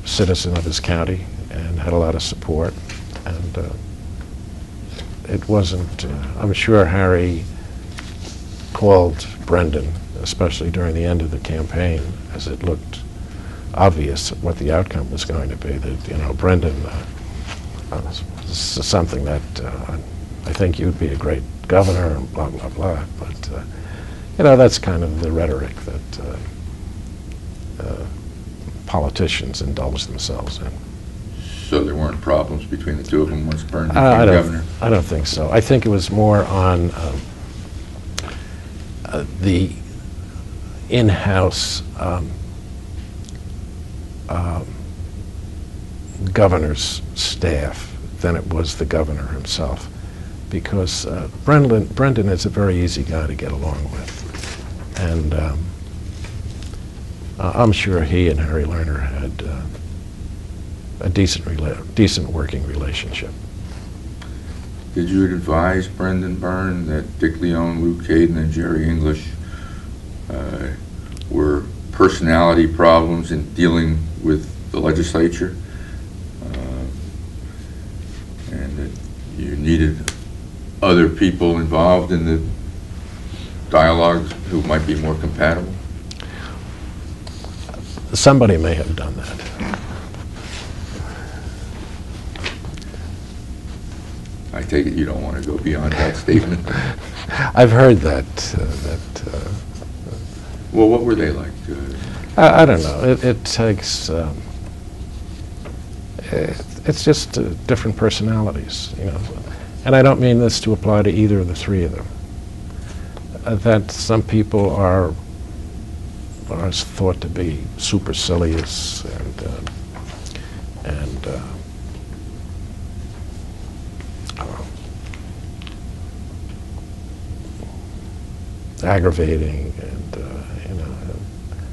citizen of his county and had a lot of support. And it wasn't, I'm sure Harry called Brendan, especially during the end of the campaign, as it looked obvious what the outcome was going to be, that, you know, Brendan, this is something that I think you'd be a great governor and blah, blah, blah. But, you know, that's kind of the rhetoric that politicians indulge themselves in. So there weren't problems between the two of them once Byrne became governor? I don't think so. I think it was more on the in-house governor's staff than it was the governor himself, because Brendan is a very easy guy to get along with, and I'm sure he and Harry Lerner had a decent working relationship. Did you advise Brendan Byrne that Dick Leone, Lou Caden, and Jerry English were personality problems in dealing with the legislature, and that you needed other people involved in the dialogues who might be more compatible? Somebody may have done that. I take it you don't want to go beyond that statement. I've heard that. Well, what were they like? I don't know. It takes. It's just different personalities, you know. And I don't mean this to apply to either of the three of them. That some people are thought to be supercilious and aggravating, and you know,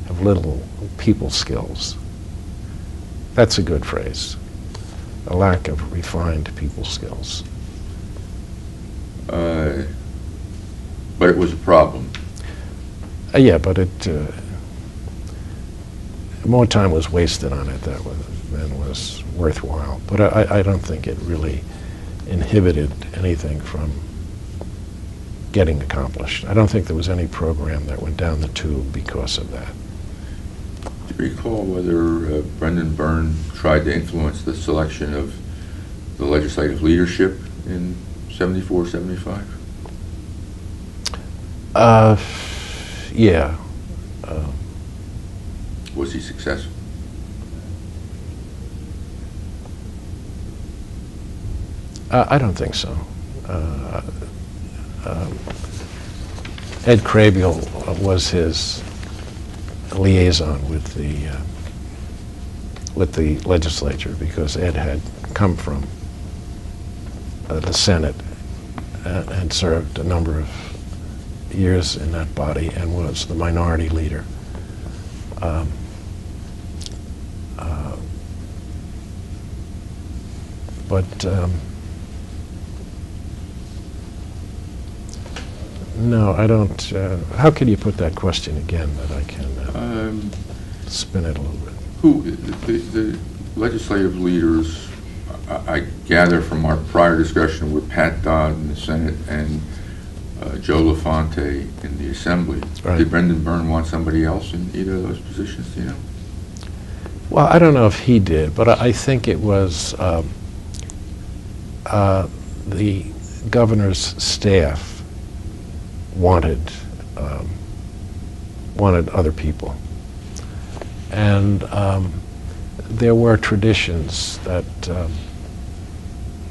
have little people skills. That's a good phrase. A lack of refined people skills. But it was a problem. Yeah, but more time was wasted on it than was worthwhile. But I don't think it really inhibited anything from getting accomplished. I don't think there was any program that went down the tube because of that. Do you recall whether Brendan Byrne tried to influence the selection of the legislative leadership in '74, '75? Yeah. Was he successful? I don't think so. Ed Crabiel was his liaison with the legislature, because Ed had come from the Senate and served a number of years in that body and was the minority leader. No, I don't. How can you put that question again that I can spin it a little bit? The legislative leaders, I gather from our prior discussion with Pat Dodd in the Senate and Joe LaFonte in the Assembly. Right. Did Brendan Byrne want somebody else in either of those positions, do you know? Well, I don't know if he did, but I think it was the governor's staff wanted other people, And there were traditions that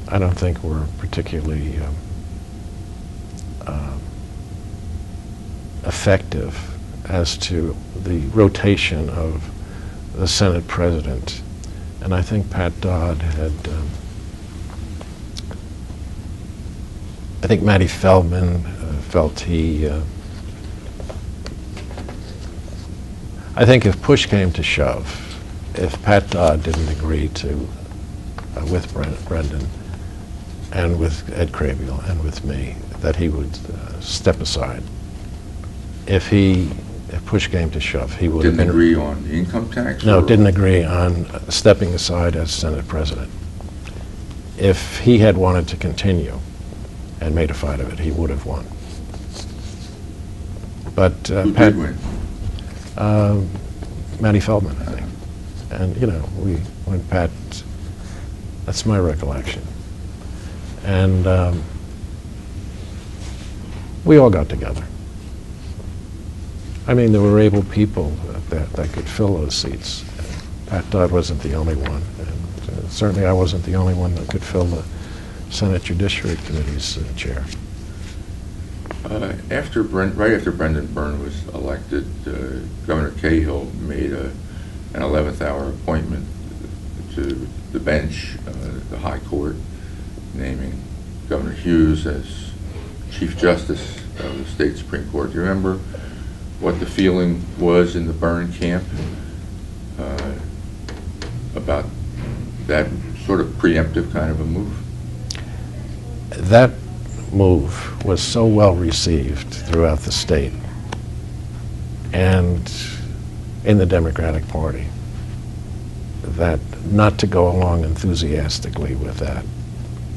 I don't think were particularly effective as to the rotation of the Senate president. And I think Pat Dodd had, I think Matty Feldman felt he, I think if push came to shove, if Pat Dodd didn't agree to, with Brendan and with Ed Crabiel and with me, that he would step aside. If push came to shove, he would have been... Didn't agree on the income tax? No, didn't agree on stepping aside as Senate president. If he had wanted to continue and made a fight of it, he would have won. But Who Pat... did win? Matty Feldman, I think. And, you know, when Pat... That's my recollection. And we all got together. I mean, there were able people that could fill those seats. Pat Dodd wasn't the only one, and certainly I wasn't the only one that could fill the Senate Judiciary Committee's chair. Right after Brendan Byrne was elected, Governor Cahill made an 11th hour appointment to the bench, the High Court, naming Governor Hughes as Chief Justice of the state Supreme Court. Do you remember what the feeling was in the Byrne camp about that sort of preemptive kind of a move? That move was so well received throughout the state and in the Democratic Party that not to go along enthusiastically with that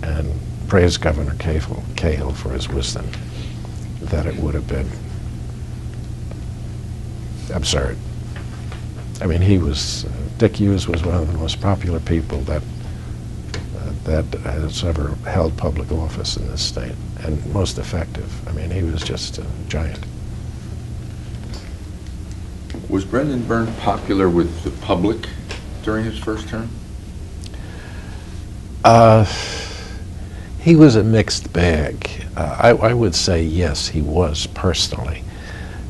and praise Governor Cahill for his wisdom, that it would have been absurd. I mean, Dick Hughes was one of the most popular people that has ever held public office in this state, and most effective. I mean, he was just a giant. Was Brendan Byrne popular with the public during his first term? He was a mixed bag. I would say yes, he was personally,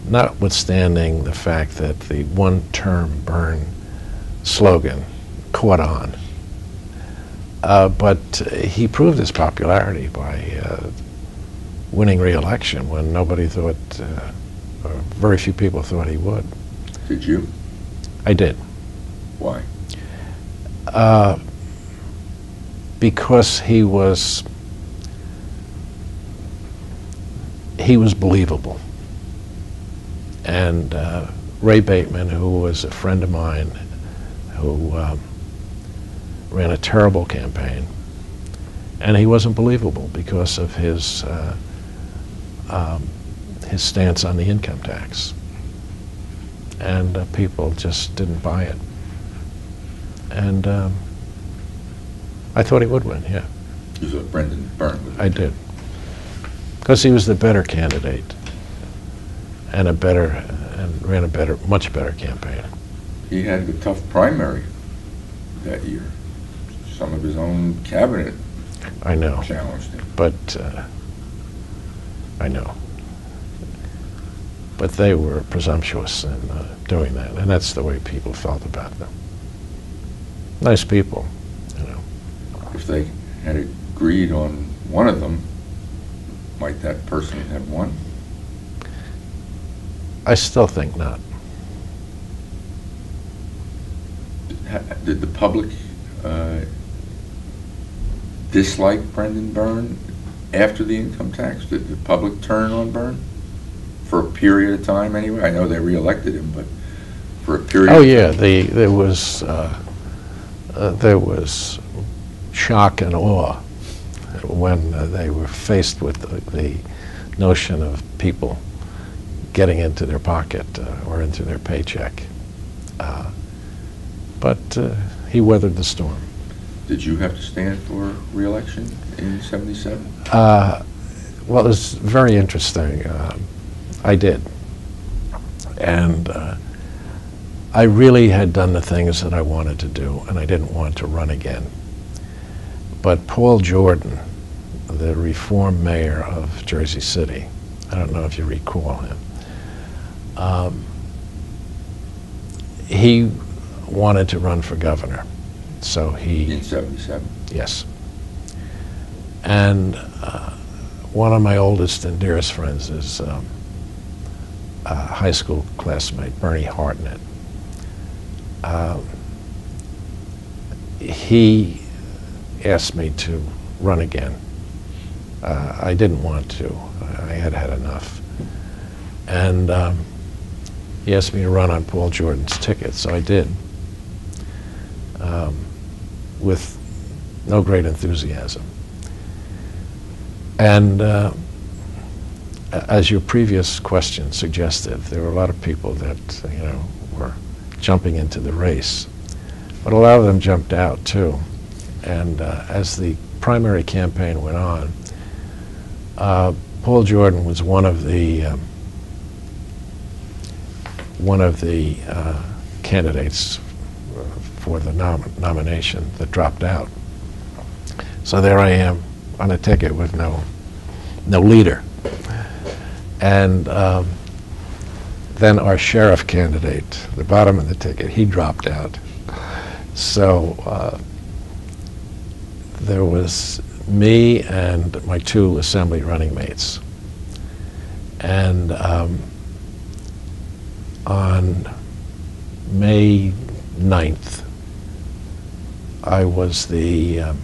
notwithstanding the fact that the one-term Byrne slogan caught on. But he proved his popularity by winning re-election when nobody thought, or very few people thought he would. Did you? I did. Why? Because he was believable. And Ray Bateman, who was a friend of mine, who ran a terrible campaign, and he wasn't believable because of his stance on the income tax. And people just didn't buy it. And I thought he would win, yeah. You thought Brendan Byrne would win? I did. Because he was the better candidate and ran a much better campaign. He had a tough primary that year. Some of his own cabinet I know. challenged him. But I know. But they were presumptuous in doing that, and that's the way people felt about them. Nice people, you know. If they had agreed on one of them, might that person have won? I still think not. Did the public dislike Brendan Byrne after the income tax? Did the public turn on Byrne for a period of time anyway? I know they re-elected him, but for a period Oh of yeah, time. there was shock and awe when they were faced with the notion of people getting into their pocket or into their paycheck. But he weathered the storm. Did you have to stand for re-election in '77? Well, it was very interesting. I did. And I really had done the things that I wanted to do, and I didn't want to run again. But Paul Jordan, the reform mayor of Jersey City, I don't know if you recall him, he wanted to run for governor. So he... In 77? Yes. And one of my oldest and dearest friends is a high school classmate, Bernie Hartnett. He asked me to run again. I didn't want to. I had had enough. And he asked me to run on Paul Jordan's ticket, so I did, with no great enthusiasm. And as your previous question suggested, there were a lot of people that, you know, were jumping into the race. But a lot of them jumped out, too. And as the primary campaign went on, Paul Jordan was one of the candidates for the nomination that dropped out. So there I am on a ticket with no leader. And then our sheriff candidate, the bottom of the ticket, he dropped out. So there was me and my two assembly running mates. And on May 9th, I was the,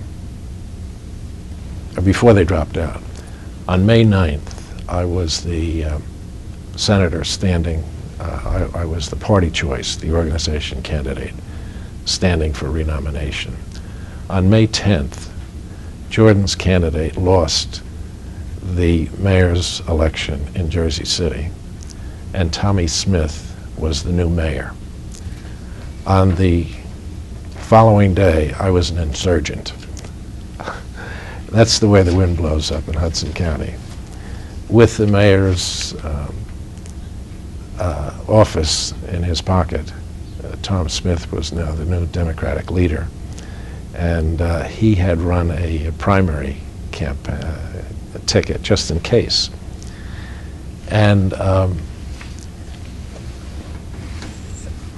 before they dropped out, on May 9th, I was the senator standing, I was the party choice, the organization candidate, standing for renomination. On May 10th, Jordan's candidate lost the mayor's election in Jersey City, and Tommy Smith was the new mayor. On the following day, I was an insurgent. That's the way the wind blows up in Hudson County. With the mayor's office in his pocket, Tom Smith was now the new Democratic leader, and he had run a primary campaign, a ticket, just in case. And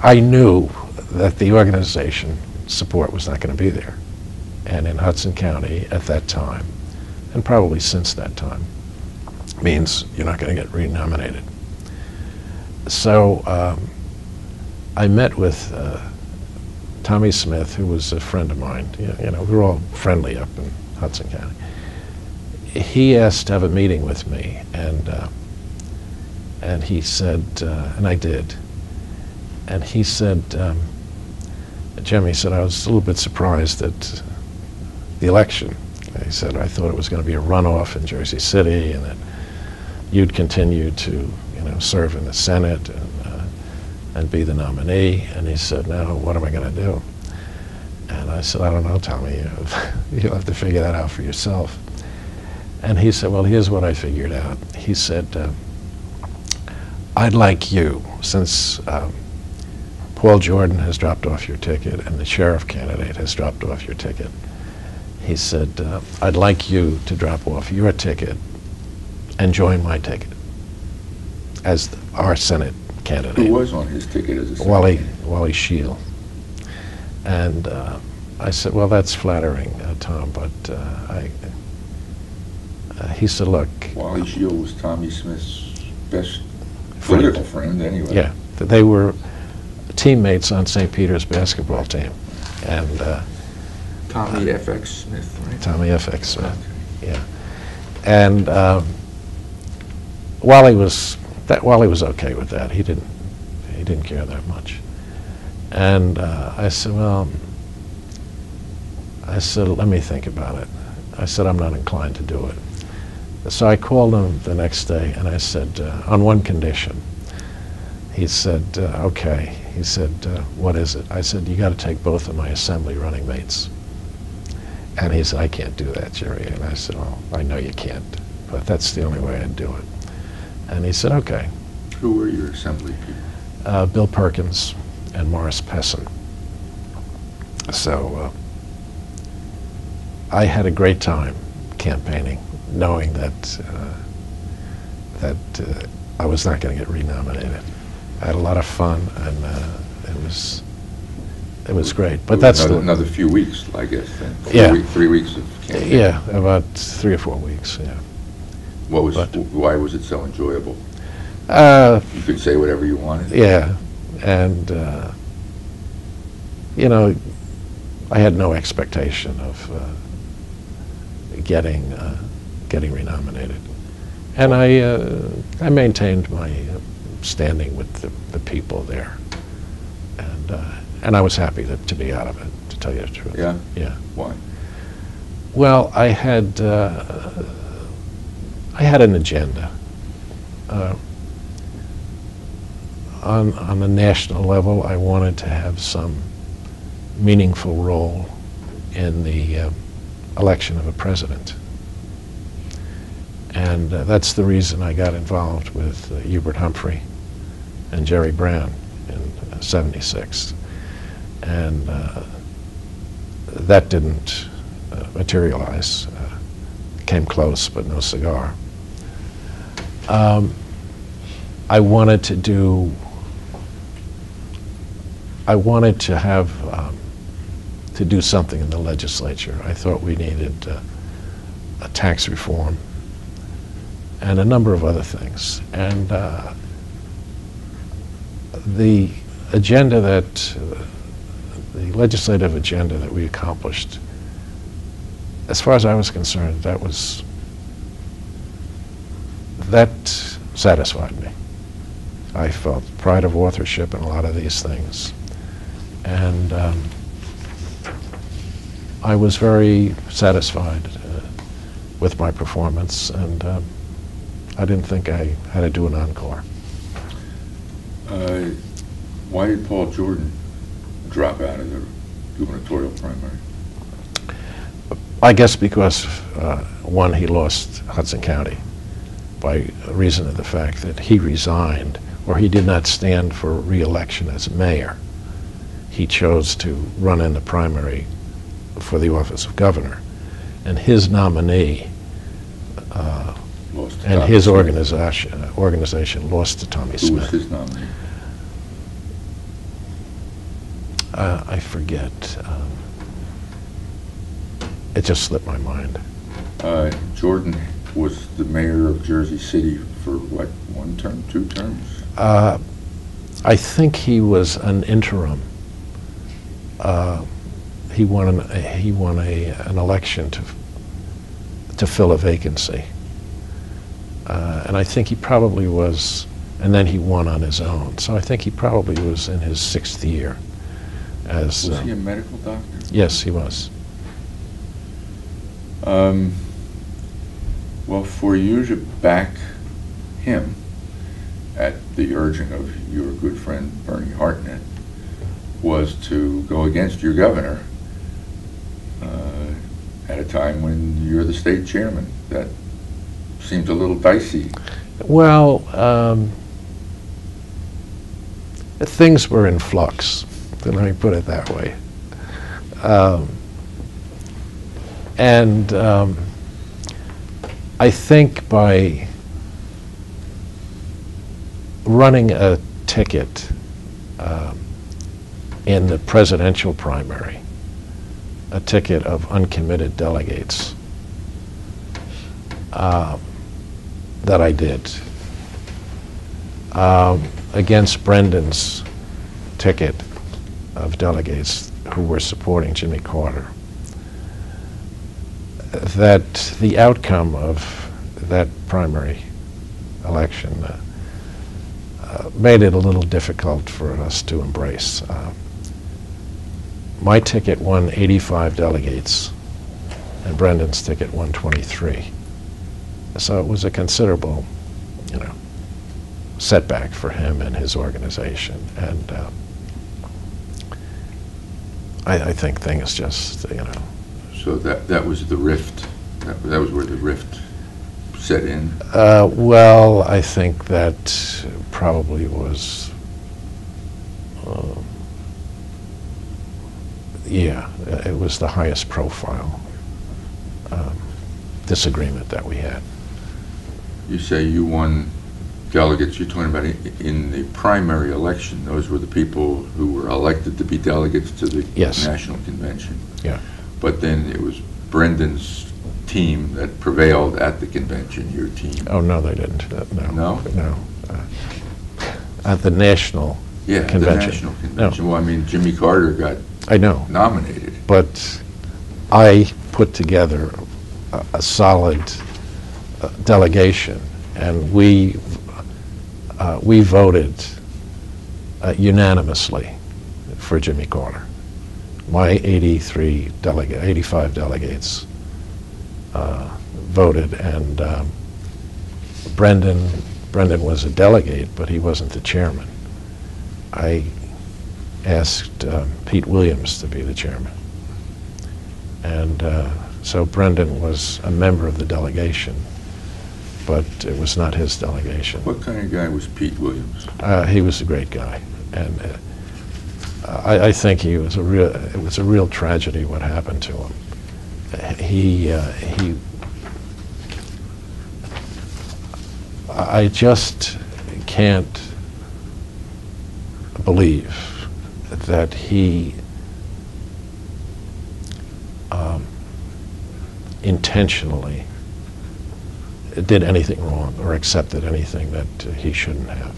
I knew that the organization support was not going to be there. And in Hudson County at that time, and probably since that time, means you're not going to get renominated. So I met with Tommy Smith, who was a friend of mine. You know, we were all friendly up in Hudson County. He asked to have a meeting with me, and he said, and I did. And he said, Jim, he said, I was a little bit surprised at the election. He said, I thought it was going to be a runoff in Jersey City, and that you'd continue to, you know, serve in the Senate and be the nominee. And he said, now, what am I going to do? And I said, I don't know, Tommy. You'll have to figure that out for yourself. And he said, well, here's what I figured out. He said, I'd like you, since Paul Jordan has dropped off your ticket and the sheriff candidate has dropped off your ticket, he said, I'd like you to drop off your ticket and join my ticket as our Senate candidate. Who was on his ticket as a Senate? Wally Scheel. And I said, well, that's flattering, Tom, but he said, look. Wally Scheel was Tommy Smith's best political friend anyway. Yeah, they were teammates on St. Peter's basketball team. And Tommy F.X. Smith, right? Tommy F.X. Smith, yeah. And Wally was okay with that. He didn't care that much. And I said, well, let me think about it. I said, I'm not inclined to do it. So I called him the next day and I said, on one condition. He said, okay. He said, what is it? I said, you got to take both of my assembly running mates. And he said, I can't do that, Jerry. And I said, oh, I know you can't, but that's the only way I'd do it. And he said, okay. Who were your assembly people? Bill Perkins and Morris Pessin. So I had a great time campaigning, knowing that I was not going to get renominated. I had a lot of fun, and it was great. But that's another few weeks, I guess. Then. Yeah. 3 weeks of campaigning. Yeah, about 3 or 4 weeks. Yeah. Why was it so enjoyable? You could say whatever you wanted. Yeah, and you know, I had no expectation of getting renominated, and I maintained my standing with the people there, and I was happy to be out of it, to tell you the truth. Yeah. Yeah. Why? Well, I had an agenda. On the national level, I wanted to have some meaningful role in the election of a president. And that's the reason I got involved with Hubert Humphrey and Jerry Brown in '76. And that didn't materialize. Came close, but no cigar. I wanted to have to do something in the legislature. I thought we needed a tax reform and a number of other things. And the agenda the legislative agenda that we accomplished, as far as I was concerned, that satisfied me. I felt pride of authorship in a lot of these things. And I was very satisfied with my performance, and I didn't think I had to do an encore. Why did Paul Jordan drop out of the gubernatorial primary? I guess because, one, he lost Hudson County by reason of the fact that he resigned, or he did not stand for re-election as mayor. He chose to run in the primary for the office of governor, and his nominee and his organization lost to Tommy Smith. Who was his nominee? I forget. It just slipped my mind. Jordan was the mayor of Jersey City for what, 1 term, 2 terms? I think he was an interim. He won an election to fill a vacancy, and I think he probably was. And then he won on his own. So I think he probably was in his 6th year. Was he a medical doctor? Yes, he was. Well, for you to back him at the urging of your good friend Bernie Hartnett was to go against your governor at a time when you're the state chairman. That seems a little dicey. Well, things were in flux. Let me put it that way. And I think by running a ticket in the presidential primary, a ticket of uncommitted delegates, that I did, against Brendan's ticket of delegates who were supporting Jimmy Carter, that the outcome of that primary election made it a little difficult for us to embrace. My ticket won 85 delegates, and Brendan's ticket won 23. So it was a considerable, setback for him and his organization. And I think things just, So that was the rift. That was where the rift set in. Well, I think that probably was Yeah, it was the highest profile disagreement that we had. You say you won delegates. You're talking about in the primary election. Those were the people who were elected to be delegates to the Yes. National Convention. Yeah. But then it was Brendan's team that prevailed at the convention, your team. Oh, no, they didn't. No? No? No. At the national convention. The National Convention. No. Well, I mean, Jimmy Carter got I know. nominated. But I put together a solid delegation, and we voted unanimously for Jimmy Carter. My 85 delegates voted, and Brendan was a delegate, but he wasn't the chairman. I asked Pete Williams to be the chairman. And so Brendan was a member of the delegation, but it was not his delegation. What kind of guy was Pete Williams? He was a great guy, and I think it was a real tragedy what happened to him. I just can't believe that he intentionally did anything wrong or accepted anything that he shouldn't have.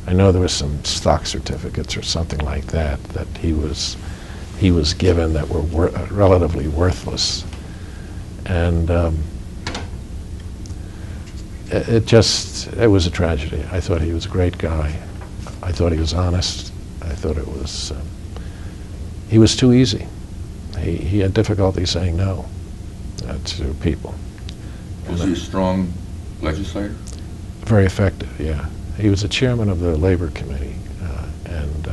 I know there was some stock certificates or something like that that he was given that were relatively worthless, and it was a tragedy. I thought he was a great guy. I thought he was honest. I thought he was too easy. He had difficulty saying no to people. Was he a strong legislator? Very effective, yeah. He was the chairman of the Labor Committee, and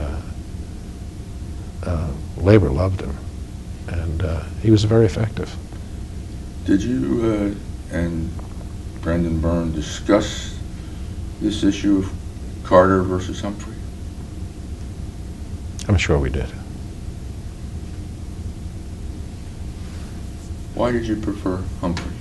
Labor loved him, and he was very effective. Did you and Brendan Byrne discuss this issue of Carter versus Humphrey? I'm sure we did. Why did you prefer Humphrey?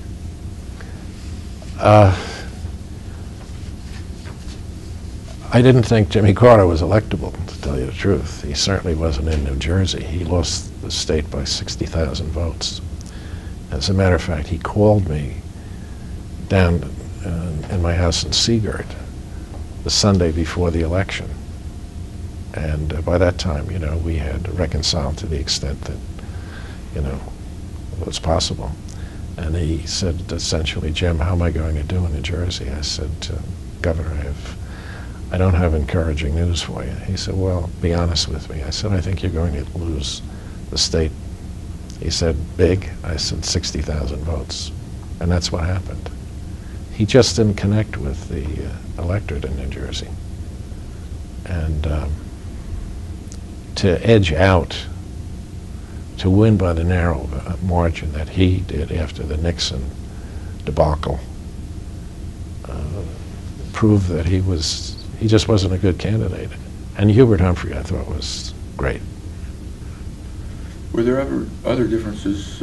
I didn't think Jimmy Carter was electable, to tell you the truth. He certainly wasn't in New Jersey. He lost the state by 60,000 votes. As a matter of fact, he called me down in my house in Seagard the Sunday before the election. And by that time, we had reconciled to the extent that, it was possible. And he said, essentially, Jim, how am I going to do in New Jersey? I said, Governor, I don't have encouraging news for you. He said, well, be honest with me. I said, I think you're going to lose the state. He said, big? I said, 60,000 votes. And that's what happened. He just didn't connect with the electorate in New Jersey. And to edge out, to win by the narrow margin that he did after the Nixon debacle, proved that he just wasn't a good candidate. And Hubert Humphrey, I thought, was great. Were there ever other differences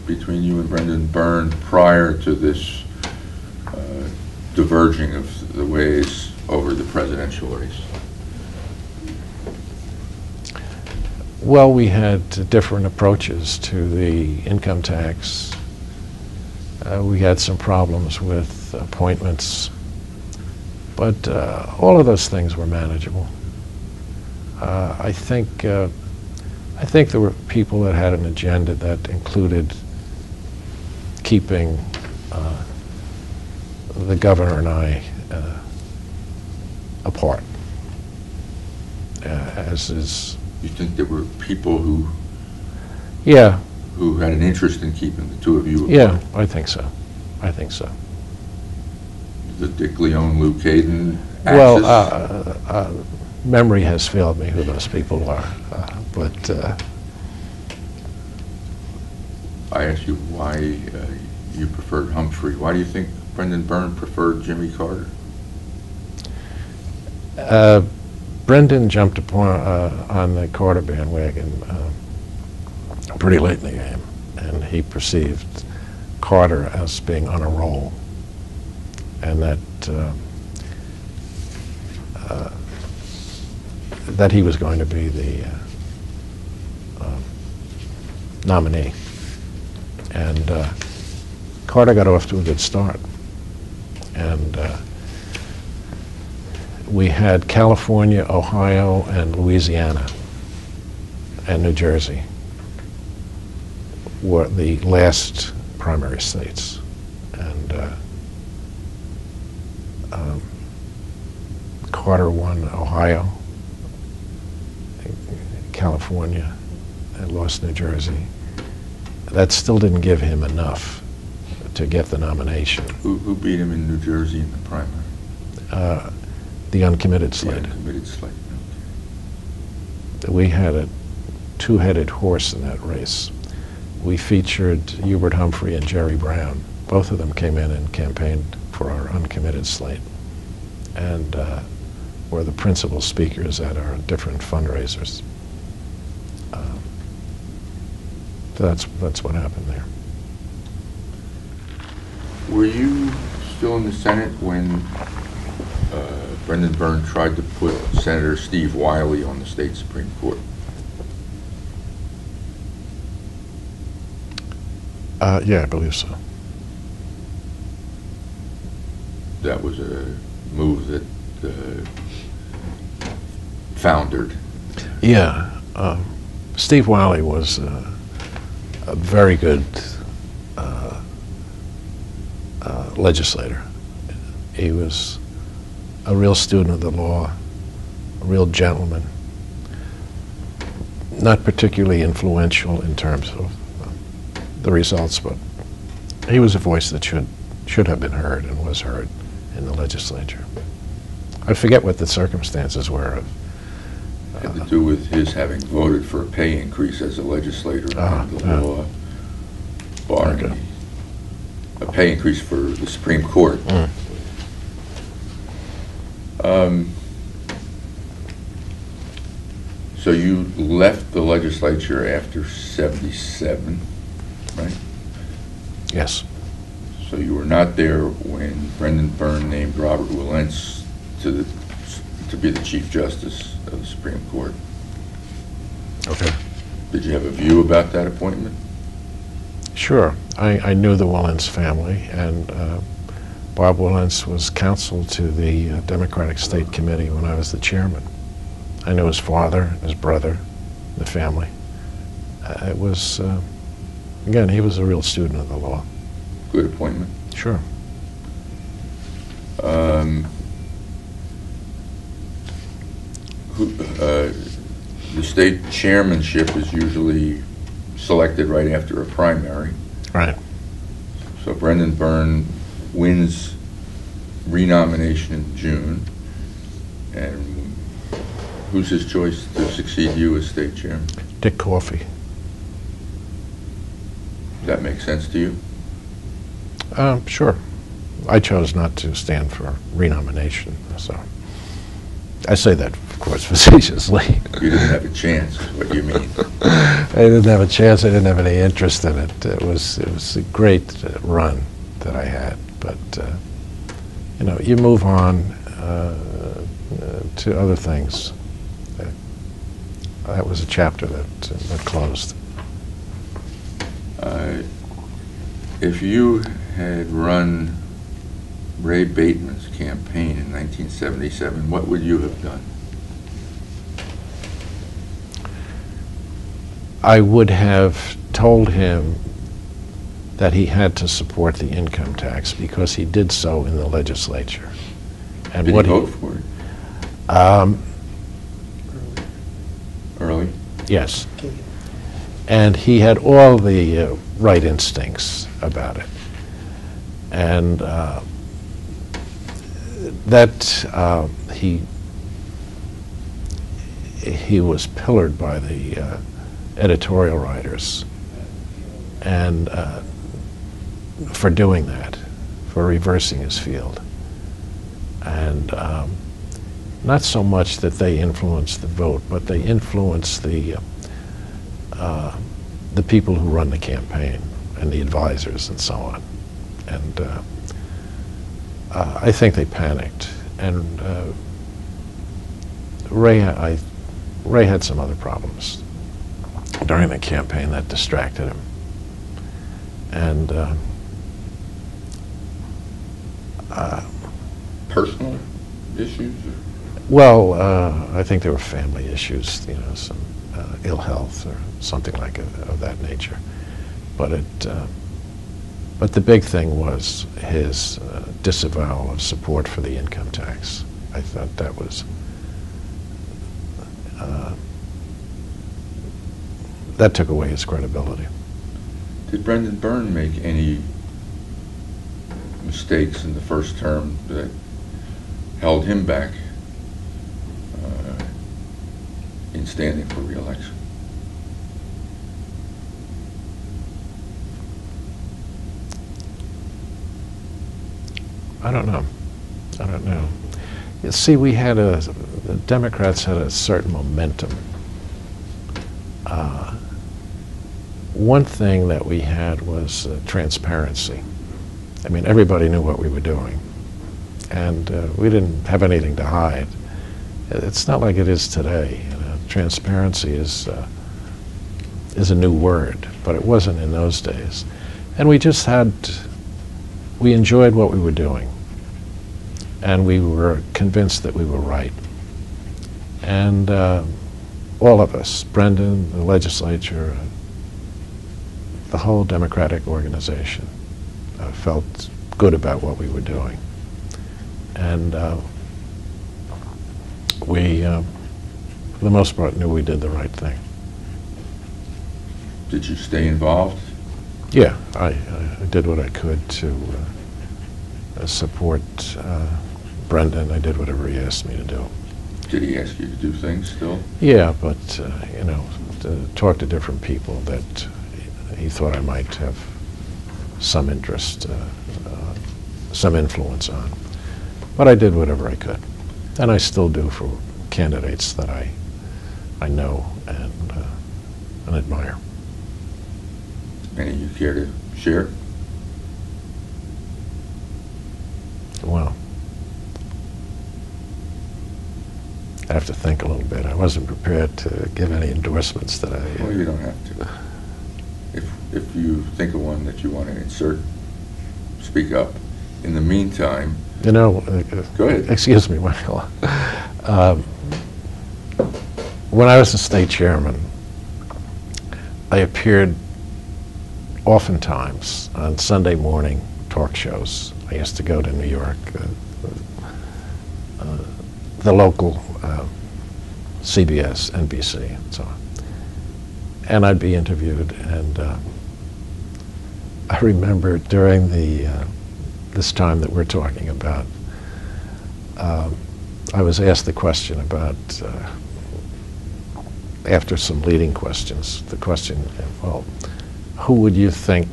between you and Brendan Byrne prior to this diverging of the ways over the presidential race? Well, we had different approaches to the income tax. We had some problems with appointments, but all of those things were manageable. I think there were people that had an agenda that included keeping the governor and I apart, as is. You think there were people who had an interest in keeping the two of you apart? Yeah, I think so. I think so. The Dick Leone, Lou Caden axis? Well, memory has failed me who those people are, but I asked you why you preferred Humphrey. Why do you think Brendan Byrne preferred Jimmy Carter? Brendan jumped on the Carter bandwagon pretty late in the game, and he perceived Carter as being on a roll, and that he was going to be the nominee. And Carter got off to a good start. And we had California, Ohio, and Louisiana, and New Jersey were the last primary states. And Carter won Ohio, California, and lost New Jersey. That still didn't give him enough to get the nomination. Who beat him in New Jersey in the primary? The uncommitted slate. The uncommitted slate. We had a two-headed horse in that race. We featured Hubert Humphrey and Jerry Brown. Both of them came in and campaigned for our uncommitted slate, and were the principal speakers at our different fundraisers. That's what happened there. Were you still in the Senate when Brendan Byrne tried to put Senator Steve Wiley on the state Supreme Court? Yeah, I believe so. That was a move that foundered. Yeah. Steve Wiley was a very good legislator. He was a real student of the law, a real gentleman, not particularly influential in terms of the results, but he was a voice that should have been heard and was heard in the legislature. I forget what the circumstances were. It had to do with his having voted for a pay increase as a legislator under the law, barring a pay increase for the Supreme Court. So you left the legislature after '77, right? Yes. So you were not there when Brendan Byrne named Robert Willentz to be the Chief Justice of the Supreme Court. Okay. Did you have a view about that appointment? Sure. I knew the Willentz family, and Bob Willentz was counsel to the Democratic State Committee when I was the chairman. I knew his father, his brother, the family. It was, again, he was a real student of the law. Good appointment. Sure. The state chairmanship is usually selected right after a primary. Right. So Brendan Byrne wins renomination in June, and who's his choice to succeed you as state chairman? Dick Coffey. Does that make sense to you? Sure. I chose not to stand for renomination, so I say that, of course, facetiously. You didn't have a chance, is what you mean. I didn't have a chance. I didn't have any interest in it. It was a great run that I had, but you know, you move on to other things. That was a chapter that closed. If you had run Ray Bateman's campaign in 1977, what would you have done? I would have told him that he had to support the income tax because he did so in the legislature. And Did what he vote for it? Early? Yes. And he had all the right instincts about it. And he was pillared by the editorial writers, and for doing that, for reversing his field. And not so much that they influenced the vote, but they influenced the the people who run the campaign and the advisors and so on. And I think they panicked. And Ray had some other problems during the campaign that distracted him. And Personal issues? well, I think there were family issues, you know, some ill health or something like of that nature. But but the big thing was his disavowal of support for the income tax. I thought that was that took away his credibility. Did Brendan Byrne make any mistakes in the first term that held him back in standing for re-election? I don't know. I don't know. You see, the Democrats had a certain momentum. One thing that we had was transparency. I mean, everybody knew what we were doing, and we didn't have anything to hide. It's not like it is today. You know, transparency is a new word, but it wasn't in those days. And we enjoyed what we were doing, and we were convinced that we were right. And all of us, Brendan, the legislature, the whole Democratic organization, felt good about what we were doing. And we, for the most part, knew we did the right thing. Did you stay involved? Yeah, I did what I could to support Brendan. I did whatever he asked me to do. Did he ask you to do things still? Yeah, but, you know, to talk to different people that he thought I might have some interest, some influence on. But I did whatever I could. And I still do for candidates that I know and admire. Any you care to share? Well, I have to think a little bit. I wasn't prepared to give any endorsements today. Well, you don't have to. If you think of one that you want to insert, speak up. In the meantime, you know, go ahead. Excuse me, Michael. When I was the state chairman, I appeared oftentimes on Sunday morning talk shows. I used to go to New York, the local CBS, NBC, and so on. And I'd be interviewed, and I remember during this time that we're talking about, I was asked the question about, after some leading questions, the question, well, who would you think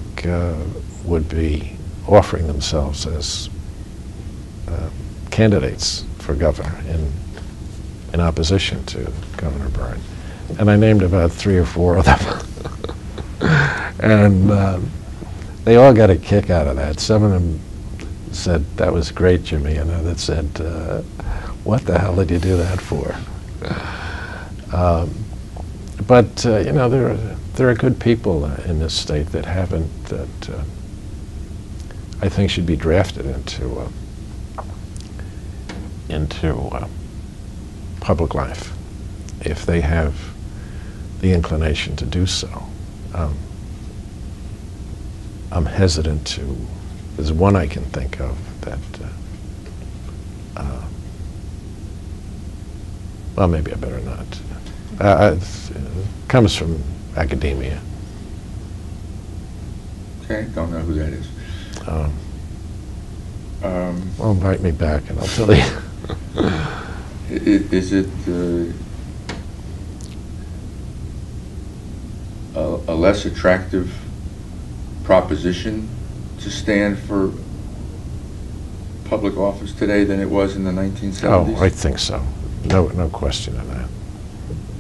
would be offering themselves as candidates for governor in opposition to Governor Byrne? And I named about 3 or 4 of them. And they all got a kick out of that. Some of them said, "That was great, Jimmy," and others said, "What the hell did you do that for?" But you know, there are good people in this state that haven't, that I think should be drafted into public life if they have the inclination to do so. I'm hesitant to. There's one I can think of that. Well, maybe I better not. It comes from academia. Okay, don't know who that is. Well, invite me back and I'll tell you. Is it a less attractive proposition to stand for public office today than it was in the 1970s? Oh, I think so. No question of that.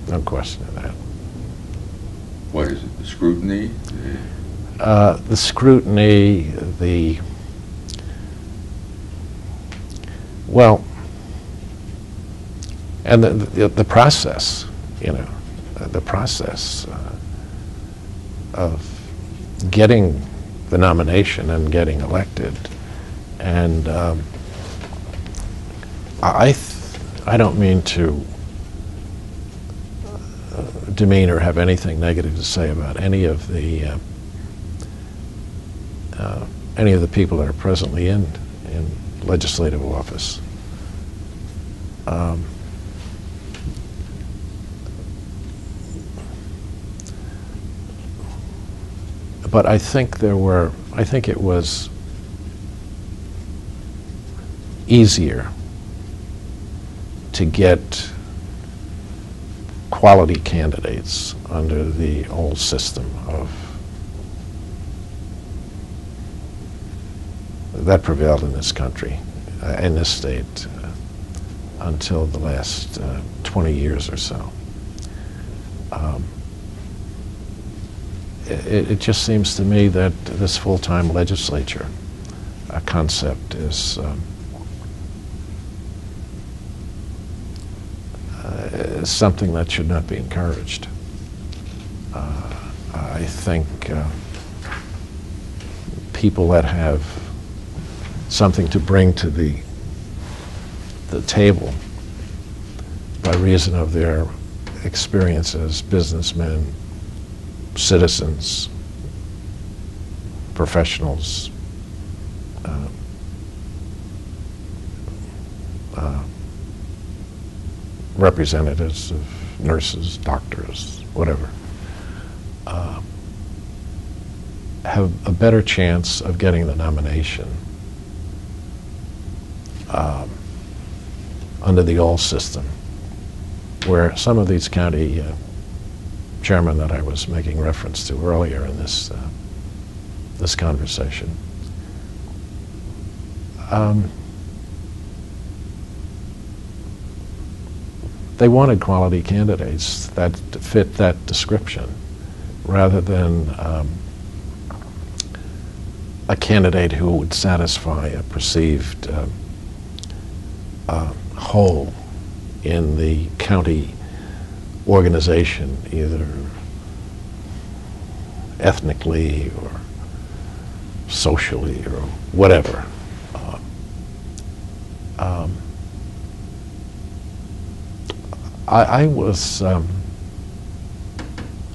No question of that. What is it, the scrutiny? The scrutiny, well, and the process, you know, the process of getting the nomination and getting elected. And I don't mean to demean or have anything negative to say about any of the people that are presently in legislative office. But I think it was easier to get quality candidates under the old system that prevailed in this country, in this state, until the last 20 years or so. It just seems to me that this full-time legislature concept is something that should not be encouraged. I think people that have something to bring to the table by reason of their experience as businessmen, citizens, professionals, representatives of nurses, doctors, whatever, have a better chance of getting the nomination under the old system, where some of these county chairmen that I was making reference to earlier in this conversation, they wanted quality candidates that fit that description, rather than a candidate who would satisfy a perceived hole in the county organization, either ethnically or socially or whatever.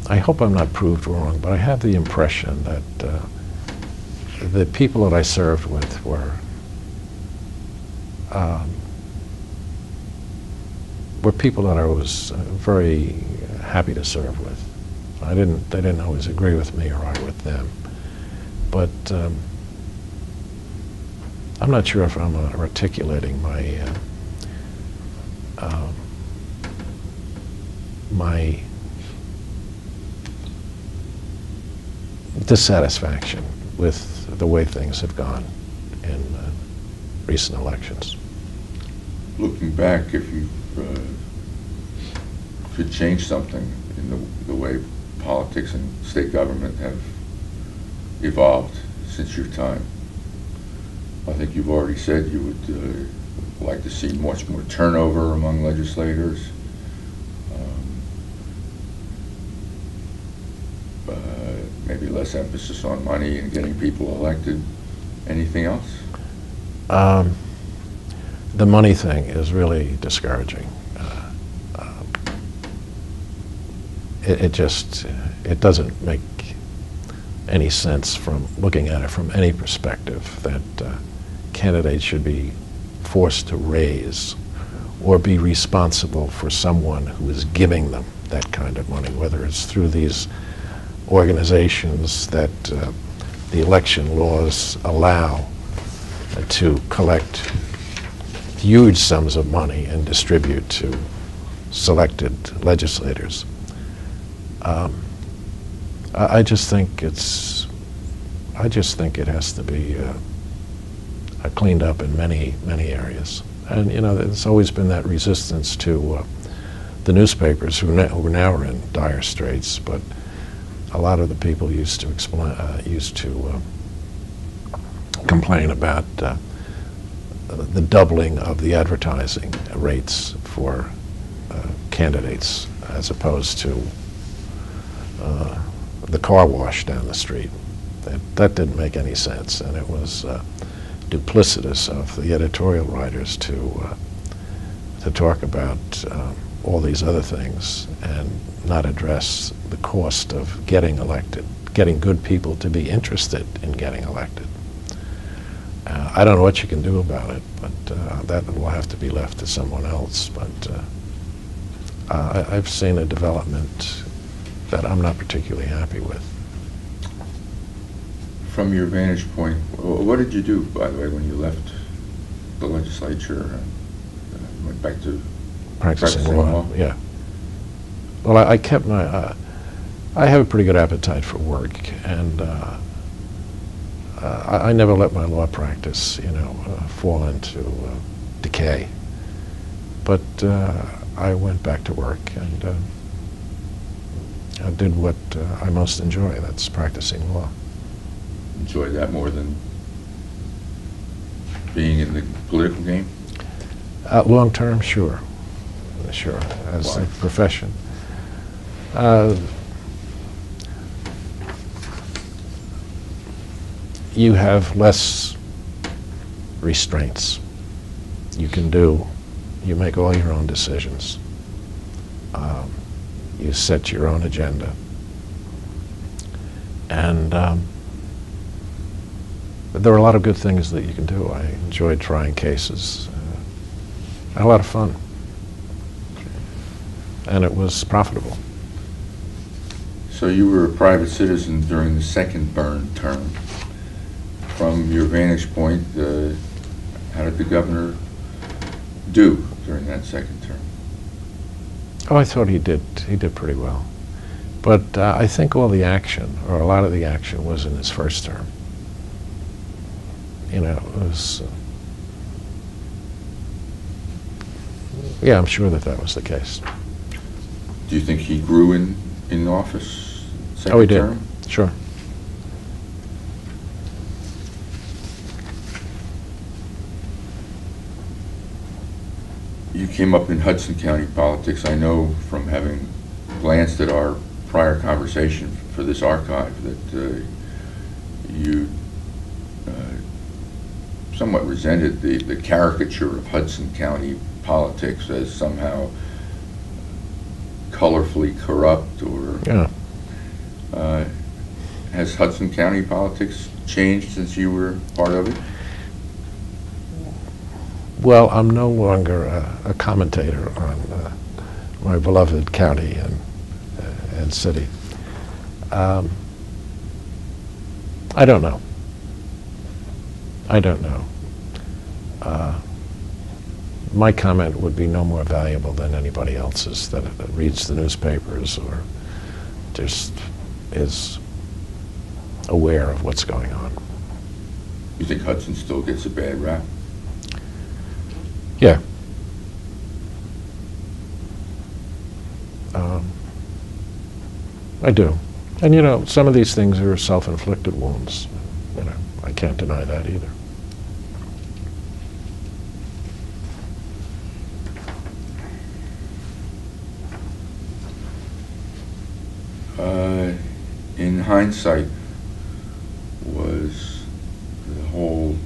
I hope I'm not proved wrong, but I have the impression that the people that I served with were people that I was very happy to serve with. They didn't always agree with me or I with them, but I'm not sure if I'm articulating my dissatisfaction with the way things have gone in recent elections. Looking back, if you could change something in the way politics and state government have evolved since your time, I think you've already said you would like to see much more turnover among legislators. Maybe less emphasis on money and getting people elected. Anything else? The money thing is really discouraging. It doesn't make any sense from looking at it from any perspective that candidates should be forced to raise or be responsible for someone who is giving them that kind of money, whether it's through these organizations that the election laws allow to collect huge sums of money and distribute to selected legislators. I just think it has to be cleaned up in many areas. And you know, there's always been that resistance to the newspapers who now are in dire straits, but a lot of the people used to complain about the doubling of the advertising rates for candidates as opposed to the car wash down the street. That didn't make any sense, and it was duplicitous of the editorial writers to talk about all these other things and not address the cost of getting elected, getting good people to be interested in getting elected. I don't know what you can do about it, but that will have to be left to someone else. But I've seen a development that I'm not particularly happy with. From your vantage point, what did you do, by the way, when you left the legislature and went back to practicing law? Yeah. Well, I kept my. I have a pretty good appetite for work, and I never let my law practice, fall into decay. But I went back to work, and I did what I most enjoy. That's practicing law. Enjoy that more than being in the political game? Long term, sure. Sure, as Why? a profession. You have less restraints. You make all your own decisions. You set your own agenda. And there are a lot of good things that you can do. I enjoyed trying cases. I had a lot of fun. And it was profitable. So you were a private citizen during the second Byrne term. From your vantage point, how did the governor do during that second term? Oh, I thought he did pretty well. But I think all the action, or a lot of the action, was in his first term. It was... yeah, I'm sure that was the case. Do you think he grew in office second Oh, he did. term? Sure. You came up in Hudson County politics. I know from having glanced at our prior conversation for this archive that you somewhat resented the caricature of Hudson County politics as somehow colorfully corrupt, or Yeah. Has Hudson County politics changed since you were part of it? Well, I'm no longer a commentator on my beloved county and city. I don't know. My comment would be no more valuable than anybody else's that reads the newspapers or just is aware of what's going on. You think Hudson still gets a bad rap? Yeah. I do. And, some of these things are self-inflicted wounds. I can't deny that either. In hindsight, was the whole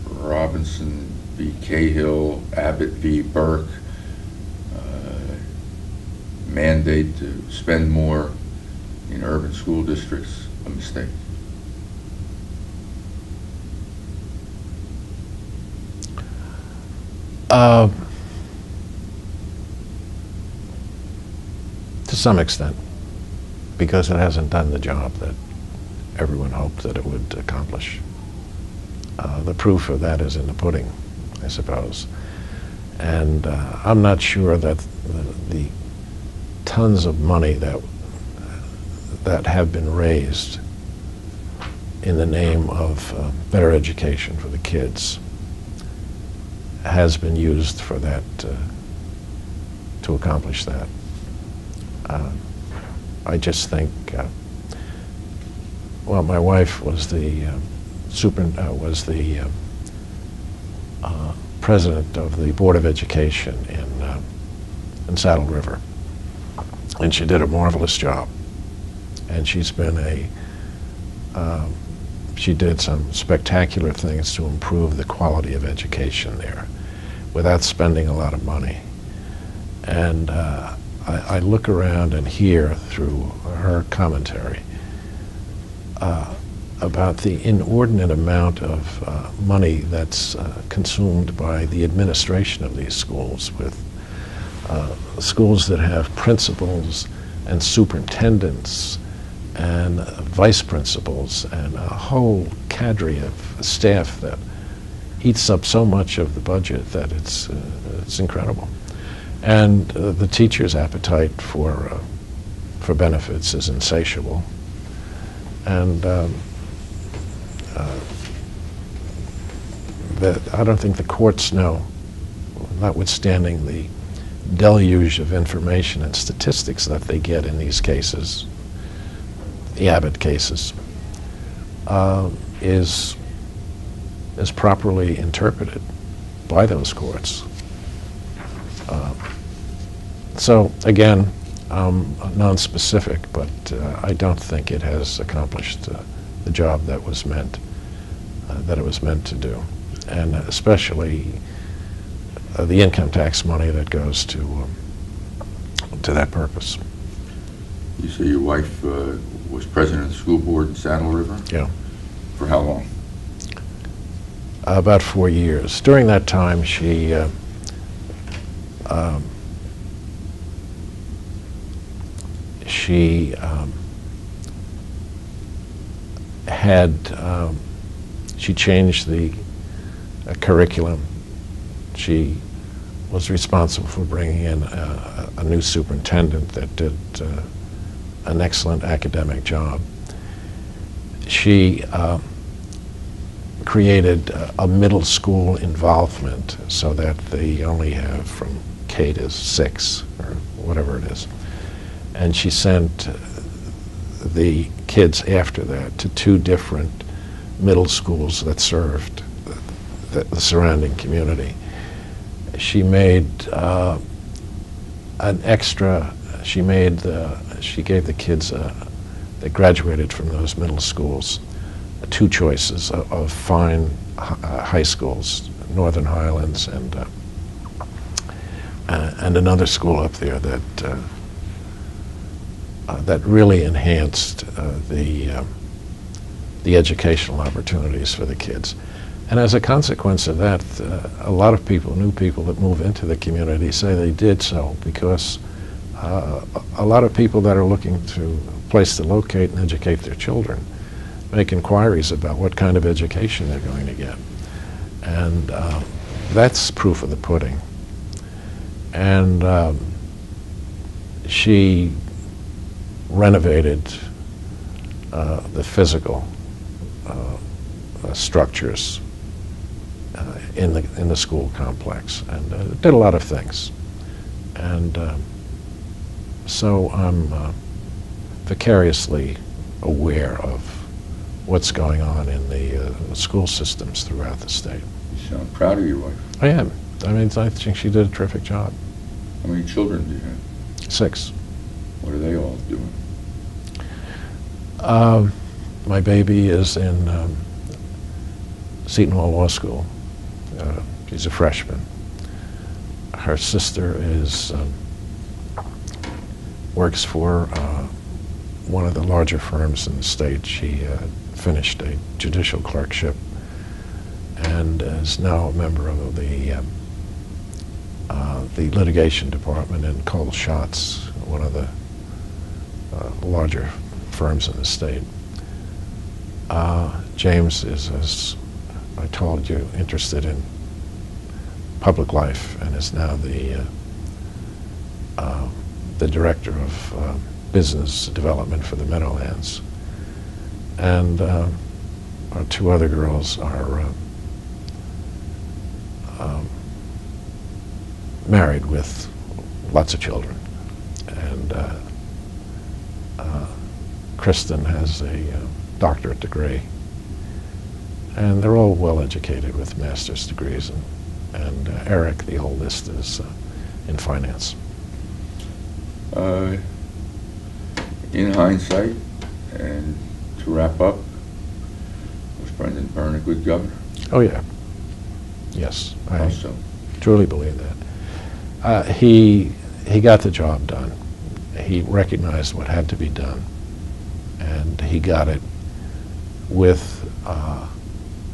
Robinson v. Cahill, Abbott v. Burke mandate to spend more in urban school districts a mistake? To some extent, because it hasn't done the job that everyone hoped that it would accomplish. The proof of that is in the pudding, I suppose. And I'm not sure that the tons of money that have been raised in the name of better education for the kids has been used for that, to accomplish that. I just think well, my wife was the president of the Board of Education in Saddle River, and she did a marvelous job. And she's been she did some spectacular things to improve the quality of education there without spending a lot of money. And I look around and hear through her commentary about the inordinate amount of money that's consumed by the administration of these schools, with schools that have principals and superintendents and vice principals and a whole cadre of staff that eats up so much of the budget that it's incredible. And the teacher's appetite for benefits is insatiable. And I don't think the courts know, notwithstanding the deluge of information and statistics that they get in these cases, the Abbott cases, is properly interpreted by those courts. So again, non-specific, but I don't think it has accomplished the job that it was meant to do, and especially the income tax money that goes to that purpose. You say your wife was president of the school board in Saddle River? Yeah. For how long? About 4 years. During that time, she changed the curriculum. She was responsible for bringing in a new superintendent that did an excellent academic job. She created a middle school involvement so that they only have from K to 6 or whatever it is. And she sent the kids after that to 2 different middle schools that served the surrounding community. She made she gave the kids that graduated from those middle schools 2 choices of fine high schools, Northern Highlands and another school up there that really enhanced the educational opportunities for the kids. And as a consequence of that, a lot of people, new people that move into the community, say they did so because a lot of people that are looking to a place to locate and educate their children make inquiries about what kind of education they're going to get. And that's proof of the pudding. And she renovated the physical structures in the school complex, and did a lot of things. And so I'm vicariously aware of what's going on in the school systems throughout the state. You sound proud of your wife. I am. I mean, I think she did a terrific job. How many children do you have? 6. What are they all doing? My baby is in Seton Hall Law School. She's a freshman. Her sister works for one of the larger firms in the state. She finished a judicial clerkship and is now a member of the litigation department in Cole Schatz, one of the larger firms in the state. James is, as I told you, interested in public life and is now the director of business development for the Meadowlands. And our 2 other girls are married with lots of children. And Kristen has a doctorate degree. And they're all well educated with master's degrees, and Eric, the oldest, is in finance. In hindsight, and to wrap up, was Brendan Byrne a good governor? Oh yeah, yes, I Also, truly believe that. He got the job done. He recognized what had to be done, and he got it with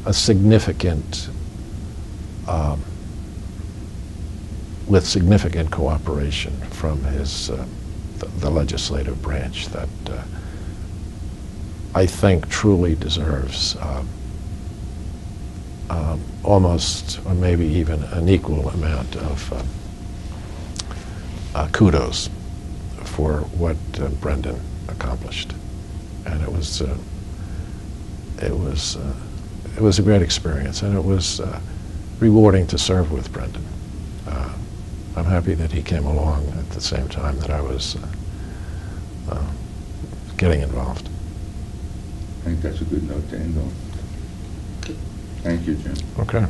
a significant cooperation from his the legislative branch that I think truly deserves almost, or maybe even an equal amount of kudos for what Brendan accomplished, and it was a great experience, and it was rewarding to serve with Brendan. I'm happy that he came along at the same time that I was getting involved. I think that's a good note to end on. Thank you, Jim. Okay.